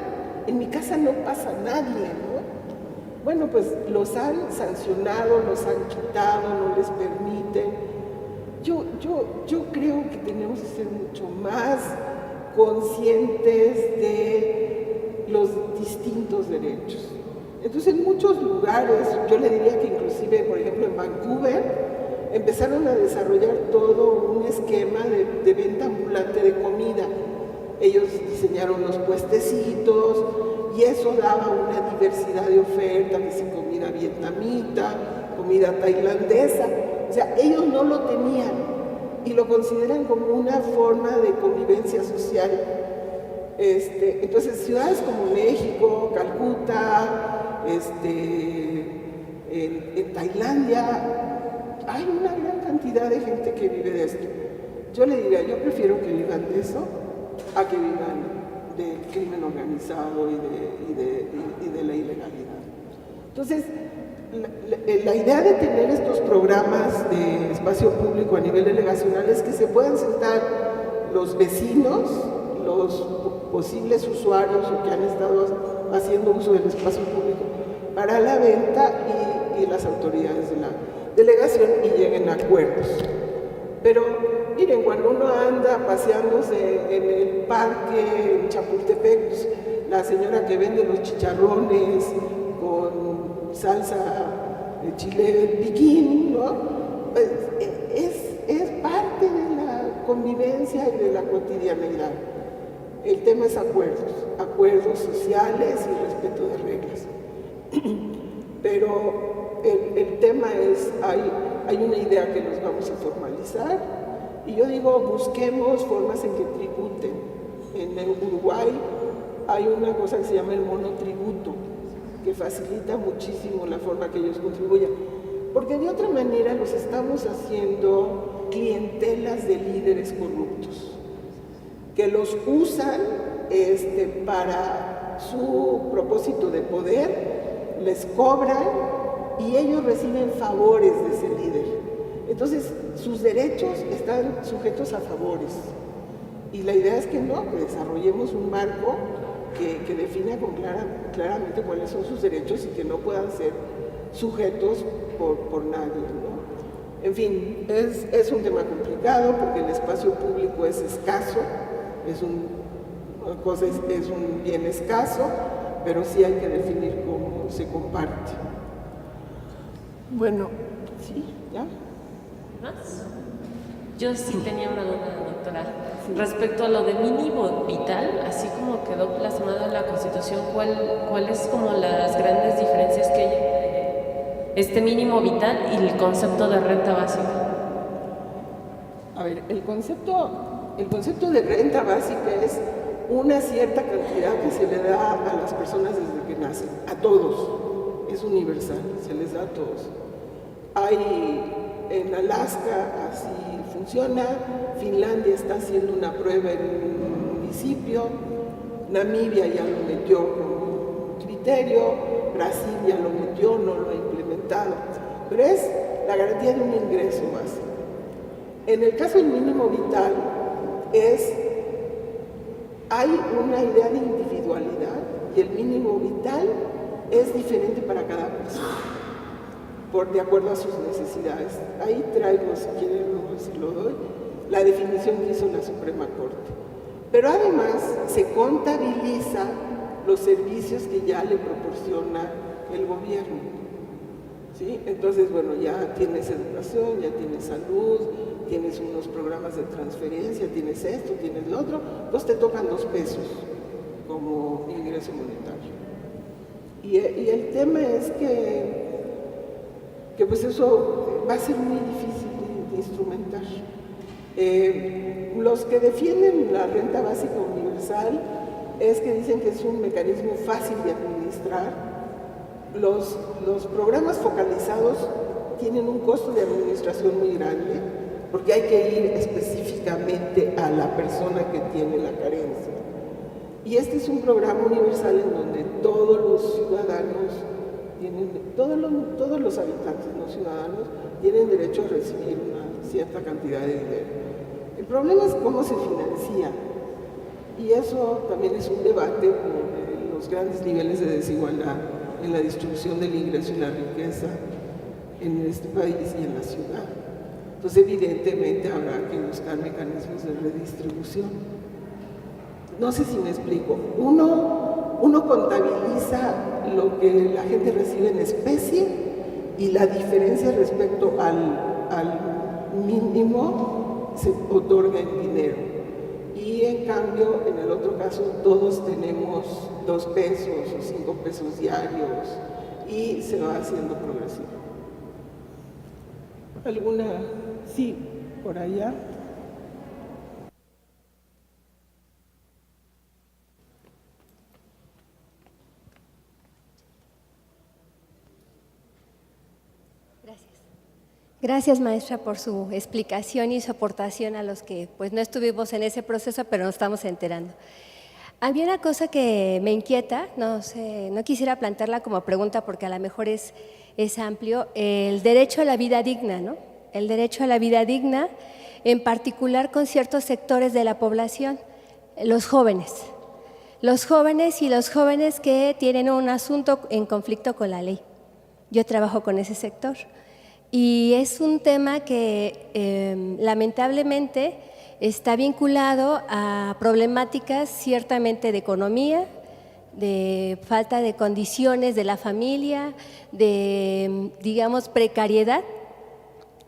En mi casa no pasa nadie, ¿no? Bueno, pues los han sancionado, los han quitado, no les permiten. Yo creo que tenemos que ser mucho más conscientes de los distintos derechos. Entonces, en muchos lugares, yo le diría que inclusive, por ejemplo, en Vancouver, empezaron a desarrollar todo un esquema de venta ambulante de comida. Ellos diseñaron los puestecitos y eso daba una diversidad de oferta, que si comida vietnamita, comida tailandesa. O sea, ellos no lo tenían y lo consideran como una forma de convivencia social. Entonces, ciudades como México, Calcuta, en Tailandia, hay una gran cantidad de gente que vive de esto. Yo le diría, yo prefiero que vivan de eso a que vivan del crimen organizado y de la ilegalidad. Entonces, la idea de tener estos programas de espacio público a nivel delegacional es que se puedan sentar los vecinos, los posibles usuarios o que han estado haciendo uso del espacio público para la venta y las autoridades de la delegación y lleguen a acuerdos. Pero miren, cuando uno anda paseándose en el parque en Chapultepec, pues, la señora que vende los chicharrones con salsa de chile piquín, ¿no? Pues, es parte de la convivencia y de la cotidianidad. El tema es acuerdos sociales y respeto de reglas. Pero el tema es, hay una idea que nos vamos a formalizar y yo digo, busquemos formas en que tributen. En el Uruguay hay una cosa que se llama el monotributo, que facilita muchísimo la forma que ellos contribuyen, porque de otra manera los estamos haciendo clientelas de líderes corruptos, que los usan para su propósito de poder, les cobran y ellos reciben favores de ese líder. Entonces, sus derechos están sujetos a favores. Y la idea es que no, que desarrollemos un marco que defina claramente cuáles son sus derechos y que no puedan ser sujetos por nadie, ¿no? En fin, es un tema complicado porque el espacio público es escaso, es un bien escaso, pero sí hay que definir cómo se comparte. Bueno, sí, ¿ya? ¿Más? Yo sí tenía una duda, doctora. Respecto a lo de mínimo vital, así como quedó plasmado en la Constitución, ¿cuál es como las grandes diferencias que hay entre este mínimo vital y el concepto de renta básica? A ver, el concepto de renta básica es una cierta cantidad que se le da a las personas desde que nacen, a todos, es universal, se les da a todos. En Alaska así funciona, Finlandia está haciendo una prueba en un municipio, Namibia ya lo metió como criterio, Brasil ya lo metió, no lo ha implementado, pero es la garantía de un ingreso básico. En el caso del mínimo vital hay una idea de individualidad y el mínimo vital es diferente para cada persona, de acuerdo a sus necesidades. Ahí traigo, si quieren, si lo doy, la definición que hizo la Suprema Corte. Pero además se contabiliza los servicios que ya le proporciona el gobierno, ¿sí? Entonces, bueno, ya tienes educación, ya tienes salud, tienes unos programas de transferencia, tienes esto, tienes lo otro, entonces te tocan 2 pesos como ingreso monetario. Y el tema es que pues eso va a ser muy difícil de instrumentar. Los que defienden la renta básica universal es que dicen que es un mecanismo fácil de administrar. Los programas focalizados tienen un costo de administración muy grande porque hay que ir específicamente a la persona que tiene la carencia. Y este es un programa universal en donde todos los ciudadanos todos los habitantes no ciudadanos tienen derecho a recibir una cierta cantidad de dinero. El problema es cómo se financia, y eso también es un debate por los grandes niveles de desigualdad en la distribución del ingreso y la riqueza en este país y en la ciudad. Entonces, evidentemente, habrá que buscar mecanismos de redistribución. No sé si me explico. Uno contabiliza lo que la gente recibe en especie y la diferencia respecto al mínimo se otorga en dinero. Y en cambio, en el otro caso, todos tenemos 2 pesos o 5 pesos diarios y se va haciendo progresivo. ¿Alguna? Sí, por allá. Gracias, maestra, por su explicación y su aportación a los que pues no estuvimos en ese proceso, pero nos estamos enterando. Había una cosa que me inquieta, no sé, no quisiera plantearla como pregunta porque a lo mejor es amplio, el derecho a la vida digna, ¿no? El derecho a la vida digna, en particular con ciertos sectores de la población, los jóvenes y los jóvenes que tienen un asunto en conflicto con la ley. Yo trabajo con ese sector. Y es un tema que lamentablemente está vinculado a problemáticas ciertamente de economía, de falta de condiciones de la familia, de, digamos, precariedad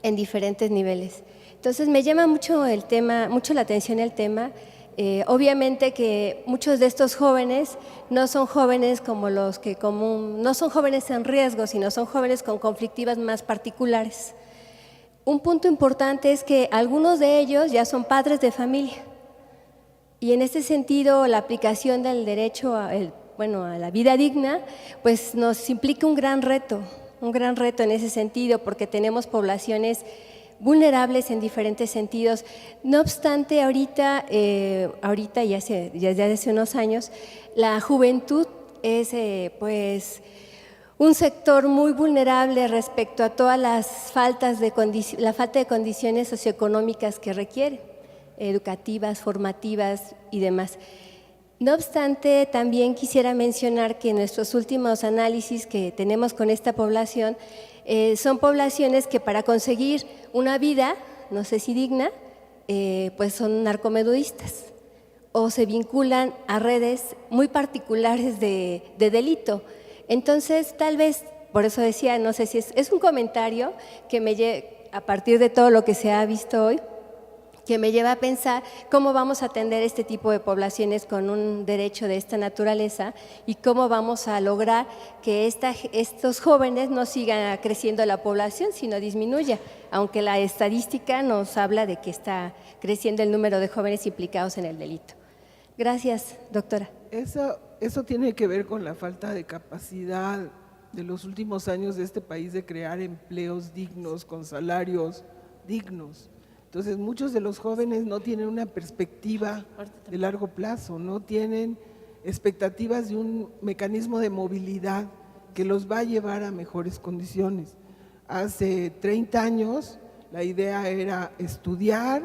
en diferentes niveles. Entonces me llama mucho la atención el tema. Obviamente que muchos de estos jóvenes no son jóvenes como los que no son jóvenes en riesgo, sino son jóvenes con conflictivas más particulares. Un punto importante es que algunos de ellos ya son padres de familia y en este sentido la aplicación del derecho a la vida digna pues nos implica un gran reto en ese sentido porque tenemos poblaciones vulnerables en diferentes sentidos. No obstante, ahorita ya desde hace unos años, la juventud es pues un sector muy vulnerable respecto a todas las la falta de condiciones socioeconómicas que requiere, educativas, formativas y demás. No obstante, también quisiera mencionar que en nuestros últimos análisis que tenemos con esta población, son poblaciones que para conseguir una vida, no sé si digna, pues son narcomenudistas o se vinculan a redes muy particulares de delito. Entonces, tal vez, por eso decía, no sé si es un comentario que a partir de todo lo que se ha visto hoy, que me lleva a pensar cómo vamos a atender este tipo de poblaciones con un derecho de esta naturaleza y cómo vamos a lograr que estos jóvenes no sigan creciendo la población, sino disminuya, aunque la estadística nos habla de que está creciendo el número de jóvenes implicados en el delito. Gracias, doctora. Eso tiene que ver con la falta de capacidad de los últimos años de este país de crear empleos dignos, con salarios dignos. Entonces, muchos de los jóvenes no tienen una perspectiva de largo plazo, no tienen expectativas de un mecanismo de movilidad que los va a llevar a mejores condiciones. Hace 30 años la idea era estudiar,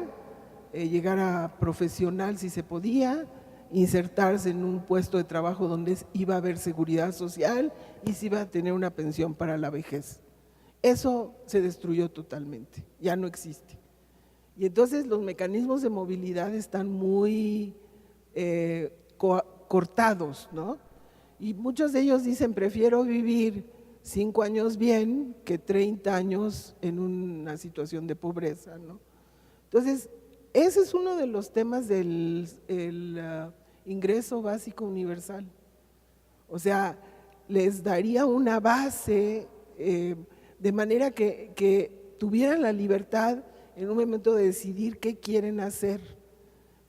llegar a profesional si se podía, insertarse en un puesto de trabajo donde iba a haber seguridad social y se iba a tener una pensión para la vejez. Eso se destruyó totalmente, ya no existe. Y entonces los mecanismos de movilidad están muy cortados, ¿no? Y muchos de ellos dicen, prefiero vivir 5 años bien que 30 años en una situación de pobreza, ¿no? Entonces, ese es uno de los temas del ingreso básico universal. O sea, les daría una base de manera que tuvieran la libertad en un momento de decidir qué quieren hacer,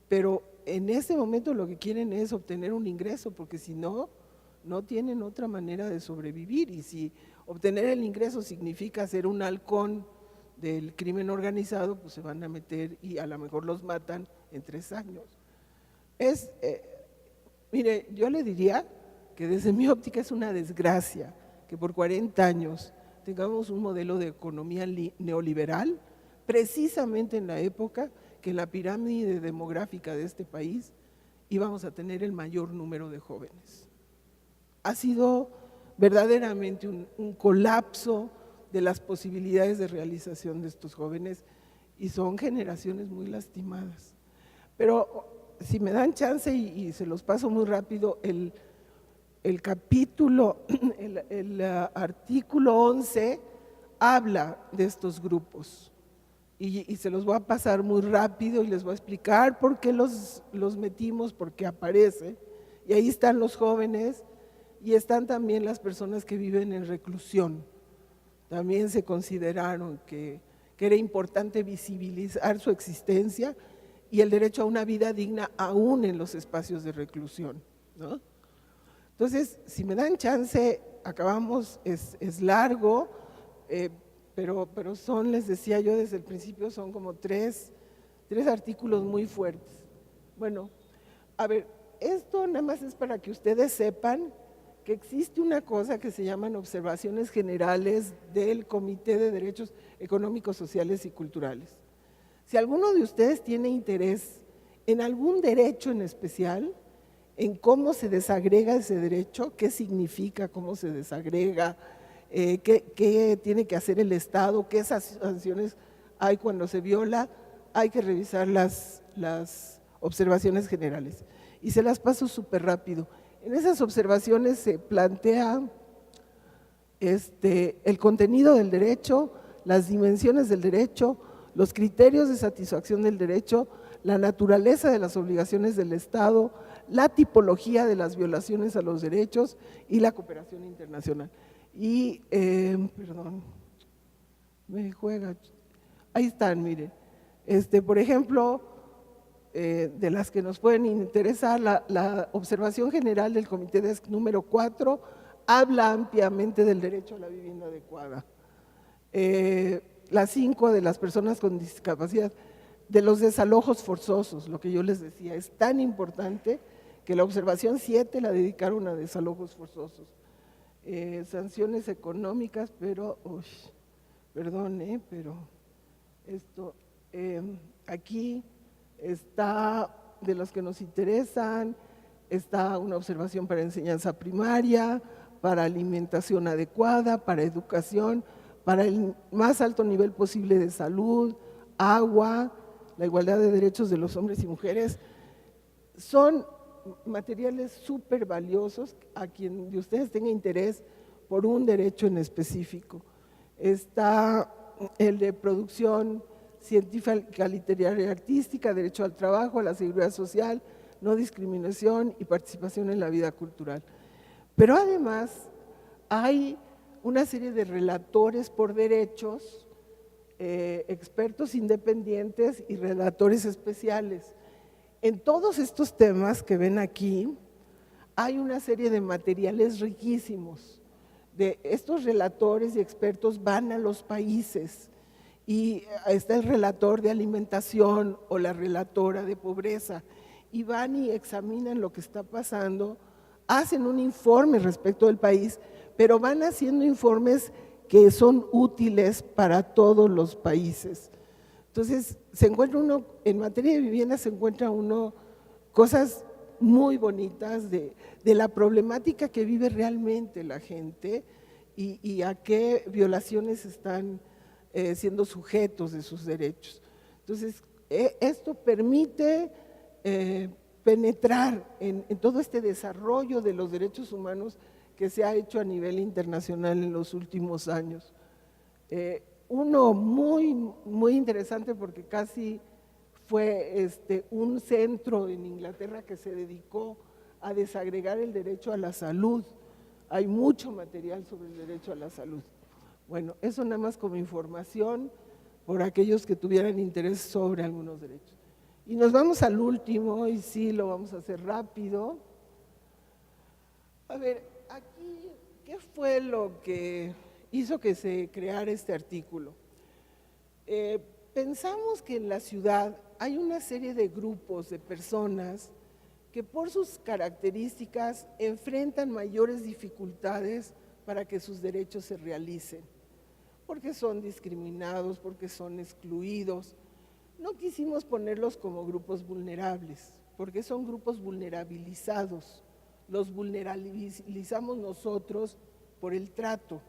pero en ese momento lo que quieren es obtener un ingreso, porque si no, no tienen otra manera de sobrevivir, y si obtener el ingreso significa ser un halcón del crimen organizado, pues se van a meter y a lo mejor los matan en 3 años. Mire, yo le diría que desde mi óptica es una desgracia que por 40 años tengamos un modelo de economía neoliberal, precisamente en la época que en la pirámide demográfica de este país íbamos a tener el mayor número de jóvenes. Ha sido verdaderamente un colapso de las posibilidades de realización de estos jóvenes y son generaciones muy lastimadas. Pero si me dan chance y se los paso muy rápido, el capítulo, el artículo 11 habla de estos grupos. Y se los voy a pasar muy rápido y les voy a explicar por qué los metimos, por qué aparece. Y ahí están los jóvenes y están también las personas que viven en reclusión. También se consideraron que que era importante visibilizar su existencia y el derecho a una vida digna aún en los espacios de reclusión, ¿no? Entonces, si me dan chance, acabamos, es largo, pero son, les decía yo desde el principio, son como tres artículos muy fuertes. Bueno, a ver, esto nada más es para que ustedes sepan que existe una cosa que se llaman observaciones generales del Comité de Derechos Económicos, Sociales y Culturales. Si alguno de ustedes tiene interés en algún derecho en especial, en cómo se desagrega ese derecho, qué significa, cómo se desagrega, qué tiene que hacer el Estado, qué sanciones hay cuando se viola, hay que revisar las observaciones generales. Y se las paso súper rápido. En esas observaciones se plantea el contenido del derecho, las dimensiones del derecho, los criterios de satisfacción del derecho, la naturaleza de las obligaciones del Estado, la tipología de las violaciones a los derechos y la cooperación internacional. Y, perdón, me juega, ahí están, miren, por ejemplo, de las que nos pueden interesar, la observación general del Comité número 4 habla ampliamente del derecho a la vivienda adecuada. La 5 de las personas con discapacidad, de los desalojos forzosos, lo que yo les decía, es tan importante que la observación 7 la dedicaron a desalojos forzosos. Sanciones económicas, pero, perdón, pero esto, aquí está, de los que nos interesan, está una observación para enseñanza primaria, para alimentación adecuada, para educación, para el más alto nivel posible de salud, agua, la igualdad de derechos de los hombres y mujeres. Son materiales súper valiosos a quien de ustedes tenga interés por un derecho en específico. Está el de producción científica, literaria y artística, derecho al trabajo, a la seguridad social, no discriminación y participación en la vida cultural. Pero además hay una serie de relatores por derechos, expertos independientes y relatores especiales. En todos estos temas que ven aquí, hay una serie de materiales riquísimos. De estos relatores y expertos van a los países y está el relator de alimentación o la relatora de pobreza y van y examinan lo que está pasando, hacen un informe respecto del país, pero van haciendo informes que son útiles para todos los países. Entonces, se encuentra uno, en materia de vivienda se encuentra uno cosas muy bonitas de la problemática que vive realmente la gente y a qué violaciones están siendo sujetos de sus derechos. Entonces, esto permite penetrar en todo este desarrollo de los derechos humanos que se ha hecho a nivel internacional en los últimos años. Uno muy interesante porque casi fue un centro en Inglaterra que se dedicó a desagregar el derecho a la salud. Hay mucho material sobre el derecho a la salud. Bueno, eso nada más como información por aquellos que tuvieran interés sobre algunos derechos. Y nos vamos al último, y sí, lo vamos a hacer rápido. A ver, aquí, ¿qué fue lo que hizo que se creara este artículo? Pensamos que en la ciudad hay una serie de grupos de personas que por sus características enfrentan mayores dificultades para que sus derechos se realicen, porque son discriminados, porque son excluidos. No quisimos ponerlos como grupos vulnerables, porque son grupos vulnerabilizados. Los vulnerabilizamos nosotros por el trato.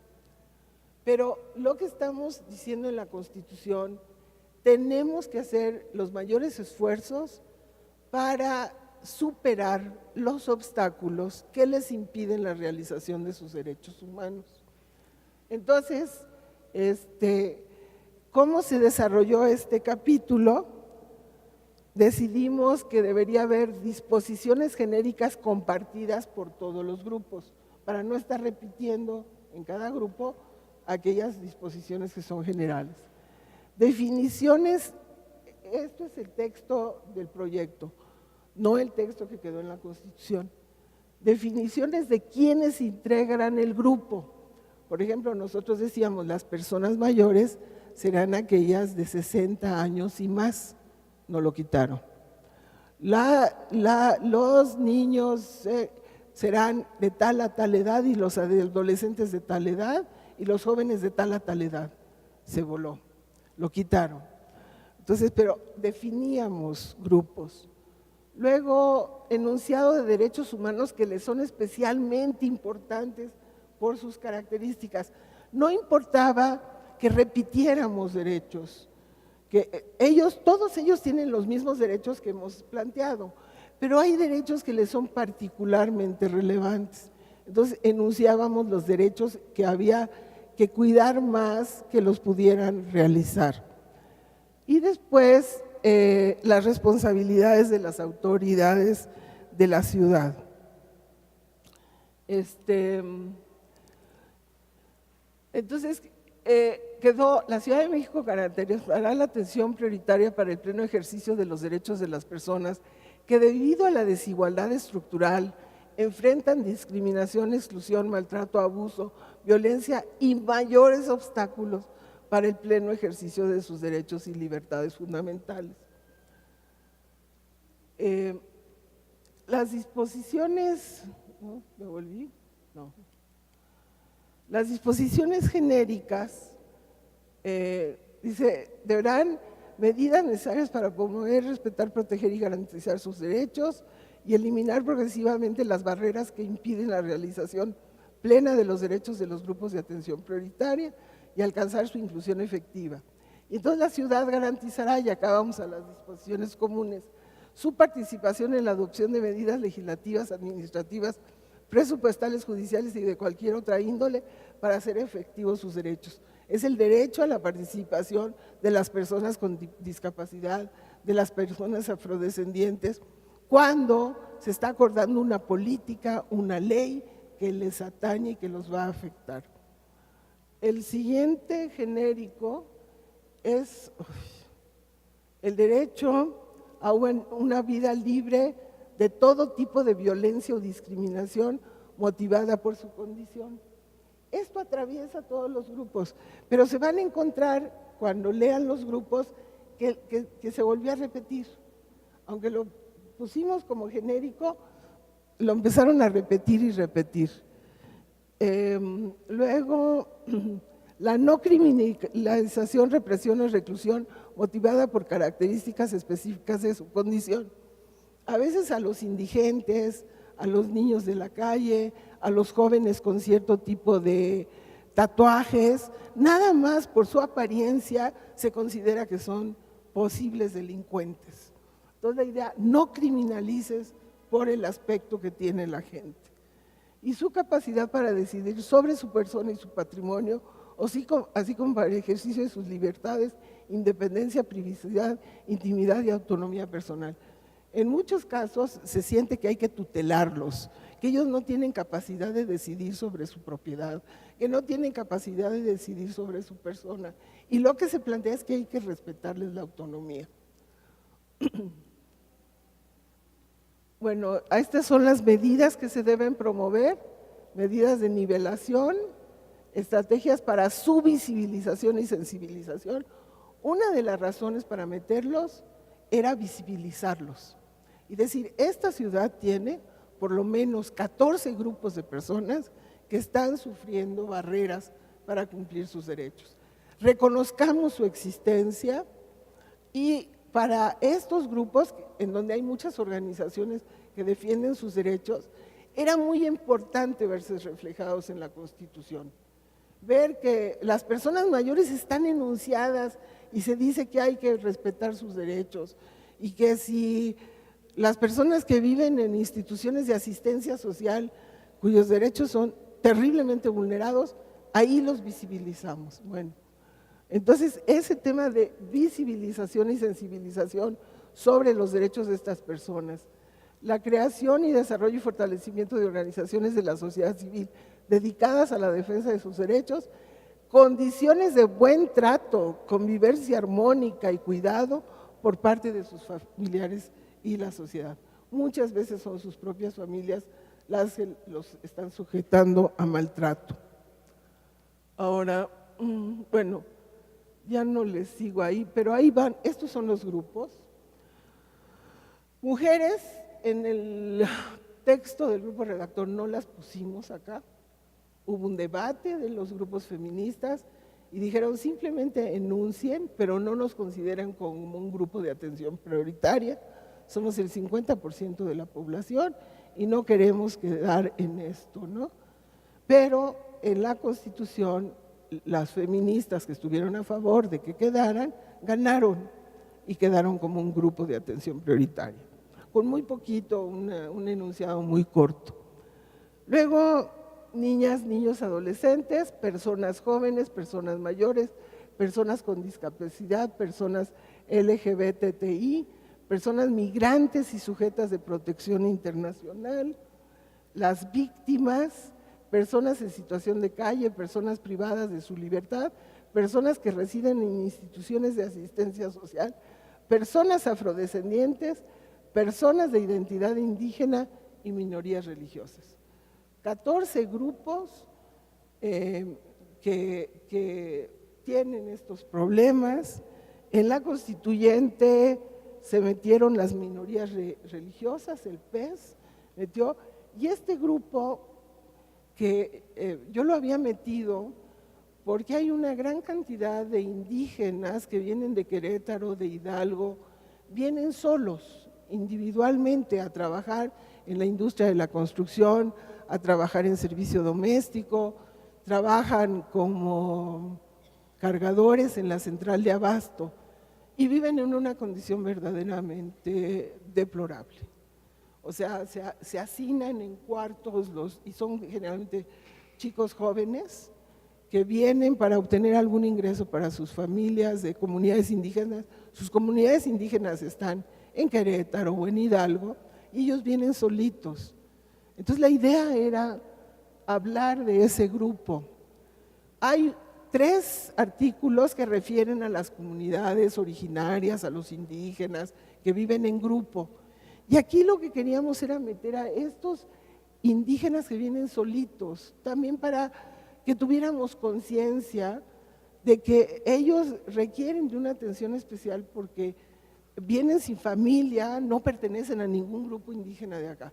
Pero lo que estamos diciendo en la Constitución, tenemos que hacer los mayores esfuerzos para superar los obstáculos que les impiden la realización de sus derechos humanos. Entonces, ¿cómo se desarrolló este capítulo? Decidimos que debería haber disposiciones genéricas compartidas por todos los grupos, para no estar repitiendo en cada grupo aquellas disposiciones que son generales. Definiciones, esto es el texto del proyecto, no el texto que quedó en la Constitución. Definiciones de quiénes integran el grupo. Por ejemplo, nosotros decíamos, las personas mayores serán aquellas de 60 años y más, no lo quitaron. Los niños serán de tal a tal edad y los adolescentes de tal edad y los jóvenes de tal a tal edad. Se voló, lo quitaron. Entonces, pero definíamos grupos. Luego, enunciado de derechos humanos que les son especialmente importantes por sus características. No importaba que repitiéramos derechos, que todos ellos tienen los mismos derechos que hemos planteado, pero hay derechos que les son particularmente relevantes. Entonces, enunciábamos los derechos que había que cuidar más que los pudieran realizar. Y después, las responsabilidades de las autoridades de la ciudad. Entonces, quedó, la Ciudad de México garantizará la atención prioritaria para el pleno ejercicio de los derechos de las personas que debido a la desigualdad estructural enfrentan discriminación, exclusión, maltrato, abuso, violencia y mayores obstáculos para el pleno ejercicio de sus derechos y libertades fundamentales. Las disposiciones, ¿no? ¿Me volví? No. Las disposiciones genéricas, dice, deberán medidas necesarias para promover, respetar, proteger y garantizar sus derechos y eliminar progresivamente las barreras que impiden la realización plena de los derechos de los grupos de atención prioritaria y alcanzar su inclusión efectiva. Y entonces la ciudad garantizará, y acá vamos a las disposiciones comunes, su participación en la adopción de medidas legislativas, administrativas, presupuestales, judiciales y de cualquier otra índole para hacer efectivos sus derechos. Es el derecho a la participación de las personas con discapacidad, de las personas afrodescendientes, cuando se está acordando una política, una ley que les atañe y que los va a afectar. El siguiente genérico es el derecho a una vida libre de todo tipo de violencia o discriminación motivada por su condición. Esto atraviesa todos los grupos, pero se van a encontrar cuando lean los grupos que se volvió a repetir. Aunque lo pusimos como genérico, lo empezaron a repetir y repetir. Luego, la no criminalización, represión o reclusión motivada por características específicas de su condición. A veces a los indigentes, a los niños de la calle, a los jóvenes con cierto tipo de tatuajes, nada más por su apariencia se considera que son posibles delincuentes. Entonces la idea, no criminalices por el aspecto que tiene la gente. Y su capacidad para decidir sobre su persona y su patrimonio, así como para el ejercicio de sus libertades, independencia, privacidad, intimidad y autonomía personal. En muchos casos se siente que hay que tutelarlos, que ellos no tienen capacidad de decidir sobre su propiedad, que no tienen capacidad de decidir sobre su persona. Y lo que se plantea es que hay que respetarles la autonomía. Bueno, estas son las medidas que se deben promover, medidas de nivelación, estrategias para su visibilización y sensibilización. Una de las razones para meterlos era visibilizarlos y decir, esta ciudad tiene por lo menos 14 grupos de personas que están sufriendo barreras para cumplir sus derechos. Reconozcamos su existencia y para estos grupos, en donde hay muchas organizaciones que defienden sus derechos, era muy importante verse reflejados en la Constitución. Ver que las personas mayores están enunciadas y se dice que hay que respetar sus derechos y que si las personas que viven en instituciones de asistencia social cuyos derechos son terriblemente vulnerados, ahí los visibilizamos. Bueno, entonces ese tema de visibilización y sensibilización sobre los derechos de estas personas, la creación y desarrollo y fortalecimiento de organizaciones de la sociedad civil dedicadas a la defensa de sus derechos, condiciones de buen trato, convivencia armónica y cuidado por parte de sus familiares y la sociedad. Muchas veces son sus propias familias las que los están sujetando a maltrato. Ahora, bueno, ya no les sigo ahí, pero ahí van, estos son los grupos. Mujeres, en el texto del grupo redactor no las pusimos acá. Hubo un debate de los grupos feministas y dijeron simplemente enuncien, pero no nos consideran como un grupo de atención prioritaria. Somos el 50% de la población y no queremos quedar en esto, ¿no? Pero en la Constitución, las feministas que estuvieron a favor de que quedaran, ganaron y quedaron como un grupo de atención prioritaria, con muy poquito, un enunciado muy corto. Luego, niñas, niños, adolescentes, personas jóvenes, personas mayores, personas con discapacidad, personas LGBTI, personas migrantes y sujetas de protección internacional, las víctimas, personas en situación de calle, personas privadas de su libertad, personas que residen en instituciones de asistencia social, personas afrodescendientes, personas de identidad indígena y minorías religiosas. 14 grupos que tienen estos problemas. En la constituyente se metieron las minorías religiosas, el PES metió, y este grupo que yo lo había metido porque hay una gran cantidad de indígenas que vienen de Querétaro, de Hidalgo, vienen solos, individualmente, a trabajar en la industria de la construcción, a trabajar en servicio doméstico, trabajan como cargadores en la central de abasto y viven en una condición verdaderamente deplorable. O sea, se hacinan en cuartos y son generalmente chicos jóvenes que vienen para obtener algún ingreso para sus familias de comunidades indígenas. Sus comunidades indígenas están en Querétaro o en Hidalgo y ellos vienen solitos. Entonces la idea era hablar de ese grupo. Hay 3 artículos que refieren a las comunidades originarias, a los indígenas que viven en grupo. Y aquí lo que queríamos era meter a estos indígenas que vienen solitos, también para que tuviéramos conciencia de que ellos requieren de una atención especial porque vienen sin familia, no pertenecen a ningún grupo indígena de acá.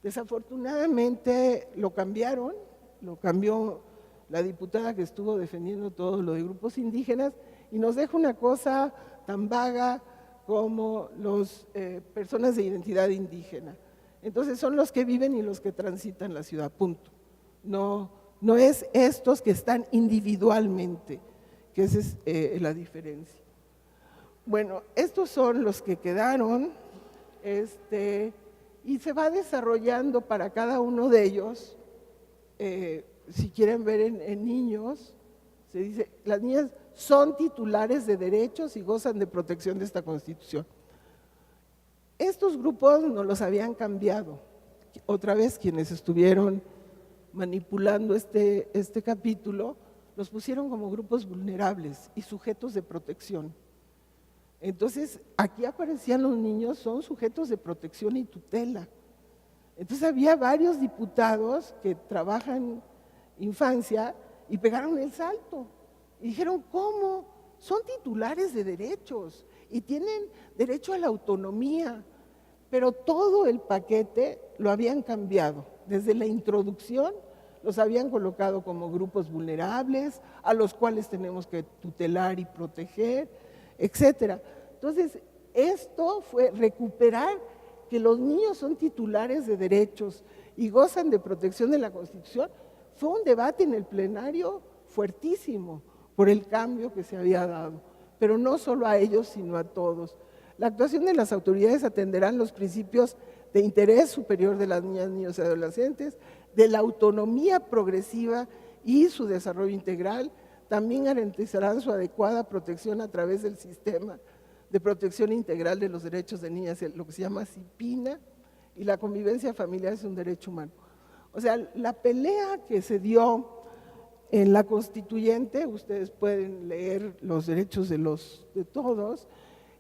Desafortunadamente lo cambió la diputada que estuvo defendiendo todo lo de grupos indígenas y nos deja una cosa tan vaga como las personas de identidad indígena. Entonces son los que viven y los que transitan la ciudad, punto. No es estos que están individualmente, que esa es la diferencia. Bueno, estos son los que quedaron, y se va desarrollando para cada uno de ellos. Si quieren ver en niños, se dice, las niñas son titulares de derechos y gozan de protección de esta Constitución. Estos grupos nos los habían cambiado. Otra vez quienes estuvieron manipulando este capítulo, los pusieron como grupos vulnerables y sujetos de protección. Entonces, aquí aparecían los niños, son sujetos de protección y tutela. Entonces había varios diputados que trabajan infancia y pegaron el salto. Y dijeron, ¿cómo? Son titulares de derechos y tienen derecho a la autonomía. Pero todo el paquete lo habían cambiado. Desde la introducción los habían colocado como grupos vulnerables, a los cuales tenemos que tutelar y proteger, etcétera. Entonces, esto fue recuperar que los niños son titulares de derechos y gozan de protección de la Constitución. Fue un debate en el plenario fuertísimo por el cambio que se había dado, pero no solo a ellos, sino a todos. La actuación de las autoridades atenderán los principios de interés superior de las niñas, niños y adolescentes, de la autonomía progresiva y su desarrollo integral. También garantizarán su adecuada protección a través del sistema de protección integral de los derechos de niñas, lo que se llama CIPINA, y la convivencia familiar es un derecho humano. O sea, la pelea que se dio En la constituyente, ustedes pueden leer los derechos de todos,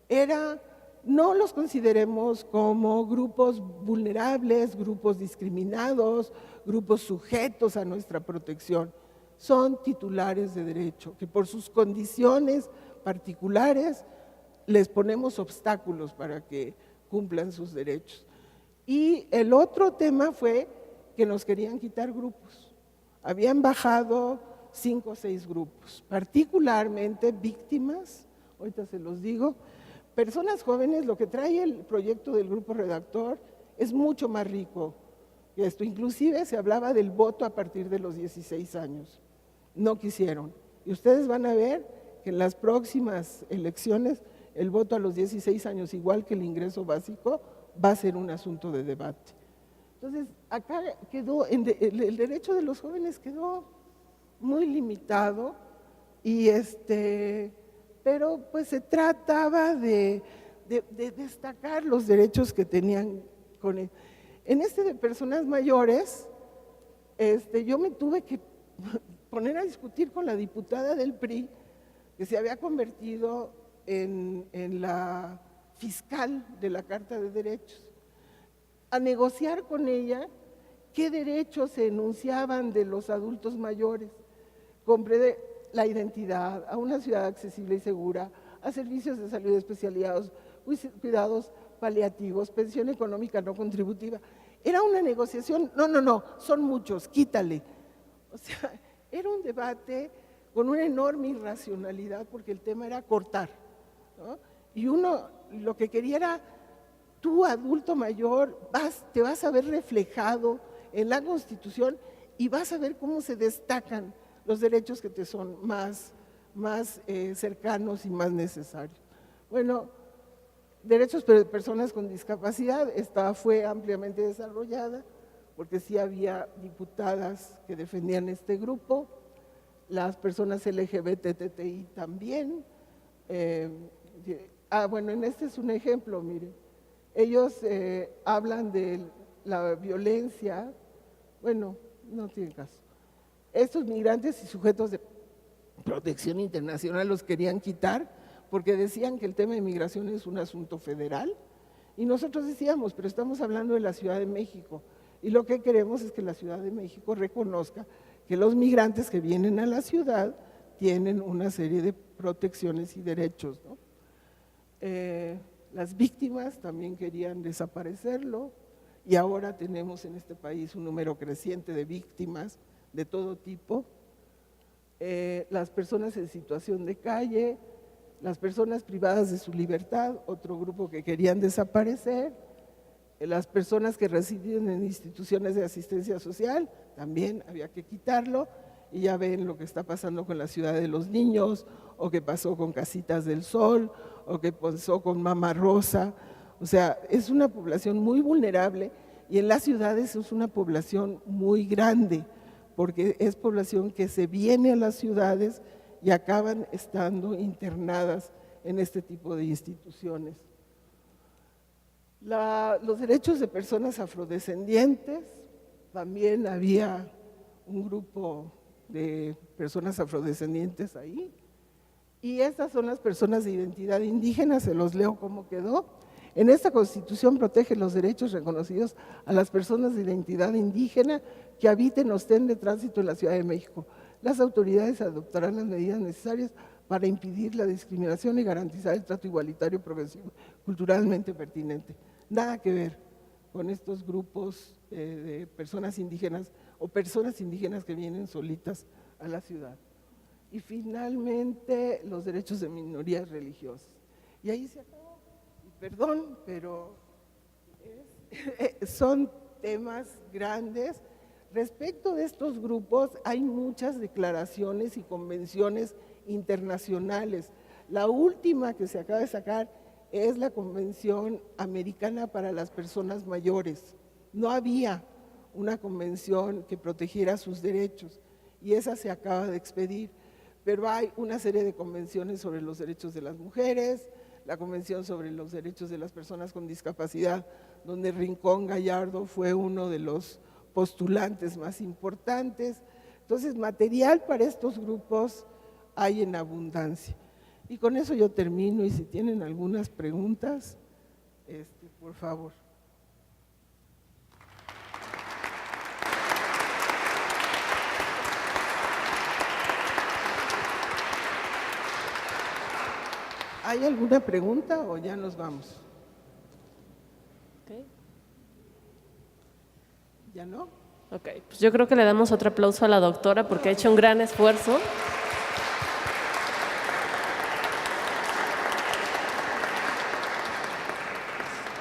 era no los consideremos como grupos vulnerables, grupos discriminados, grupos sujetos a nuestra protección. Son titulares de derecho, que por sus condiciones particulares les ponemos obstáculos para que cumplan sus derechos. Y el otro tema fue que nos querían quitar grupos. Habían bajado 5 o 6 grupos, particularmente víctimas, ahorita se los digo, personas jóvenes. Lo que trae el proyecto del grupo redactor es mucho más rico que esto. Inclusive se hablaba del voto a partir de los 16 años. No quisieron. Y ustedes van a ver que en las próximas elecciones el voto a los 16 años, igual que el ingreso básico, va a ser un asunto de debate. Entonces, acá quedó, el derecho de los jóvenes quedó muy limitado, pero pues se trataba de destacar los derechos que tenían con él. En de personas mayores, yo me tuve que poner a discutir con la diputada del PRI, que se había convertido en la fiscal de la Carta de Derechos, a negociar con ella qué derechos se enunciaban de los adultos mayores, comprende la identidad, a una ciudad accesible y segura, a servicios de salud especializados, cuidados paliativos, pensión económica no contributiva. Era una negociación, no, son muchos, quítale. O sea, era un debate con una enorme irracionalidad, porque el tema era cortar, ¿no? Y uno lo que quería era, tú adulto mayor, te vas a ver reflejado en la Constitución y vas a ver cómo se destacan los derechos que te son más cercanos y más necesarios. Bueno, derechos de personas con discapacidad, esta fue ampliamente desarrollada, porque sí había diputadas que defendían este grupo, las personas LGBTTI también. Bueno, es un ejemplo, miren. Ellos hablan de la violencia, bueno, no tiene caso. Estos migrantes y sujetos de protección internacional los querían quitar porque decían que el tema de migración es un asunto federal, y nosotros decíamos, pero estamos hablando de la Ciudad de México, y lo que queremos es que la Ciudad de México reconozca que los migrantes que vienen a la ciudad tienen una serie de protecciones y derechos, ¿no? Las víctimas también querían desaparecerlo, y ahora tenemos en este país un número creciente de víctimas de todo tipo. Las personas en situación de calle, las personas privadas de su libertad, otro grupo que querían desaparecer, las personas que residen en instituciones de asistencia social, también había que quitarlo, y ya ven lo que está pasando con la ciudad de los niños, o que pasó con Casitas del Sol, o que pasó con Mama Rosa. O sea, es una población muy vulnerable, y en las ciudades es una población muy grande, porque es población que se viene a las ciudades y acaban estando internadas en este tipo de instituciones. Los derechos de personas afrodescendientes, también había un grupo de personas afrodescendientes ahí, y estas son las personas de identidad indígena. Se los leo cómo quedó. En esta Constitución protege los derechos reconocidos a las personas de identidad indígena que habiten o estén de tránsito en la Ciudad de México. Las autoridades adoptarán las medidas necesarias para impedir la discriminación y garantizar el trato igualitario, progresivo, culturalmente pertinente. Nada que ver con estos grupos de personas indígenas o personas indígenas que vienen solitas a la ciudad. Y finalmente, los derechos de minorías religiosas. Y ahí se acabó. Perdón, pero son temas grandes. Respecto de estos grupos, hay muchas declaraciones y convenciones internacionales. La última que se acaba de sacar es la Convención Americana para las Personas Mayores. No había una convención que protegiera sus derechos, y esa se acaba de expedir, pero hay una serie de convenciones sobre los derechos de las mujeres, la Convención sobre los Derechos de las Personas con Discapacidad, donde Rincón Gallardo fue uno de los postulantes más importantes, Entonces, material para estos grupos hay en abundancia. Y con eso yo termino, y si tienen algunas preguntas, por favor. ¿Hay alguna pregunta o ya nos vamos? ¿Ya no? Ok, pues yo creo que le damos otro aplauso a la doctora porque ha hecho un gran esfuerzo.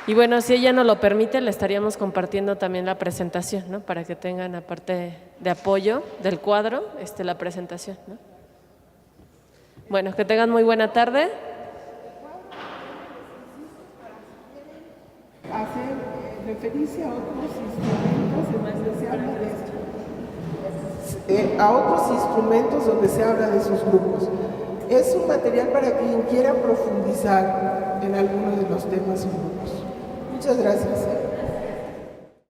Y bueno, si ella nos lo permite, le estaríamos compartiendo también la presentación, ¿no? Para que tengan, aparte de apoyo del cuadro, la presentación, ¿no? Bueno, que tengan muy buena tarde. Hacer referencia a otros instrumentos en donde se habla de esto. A otros instrumentos donde se habla de sus grupos. Es un material para quien quiera profundizar en alguno de los temas o grupos. Muchas gracias.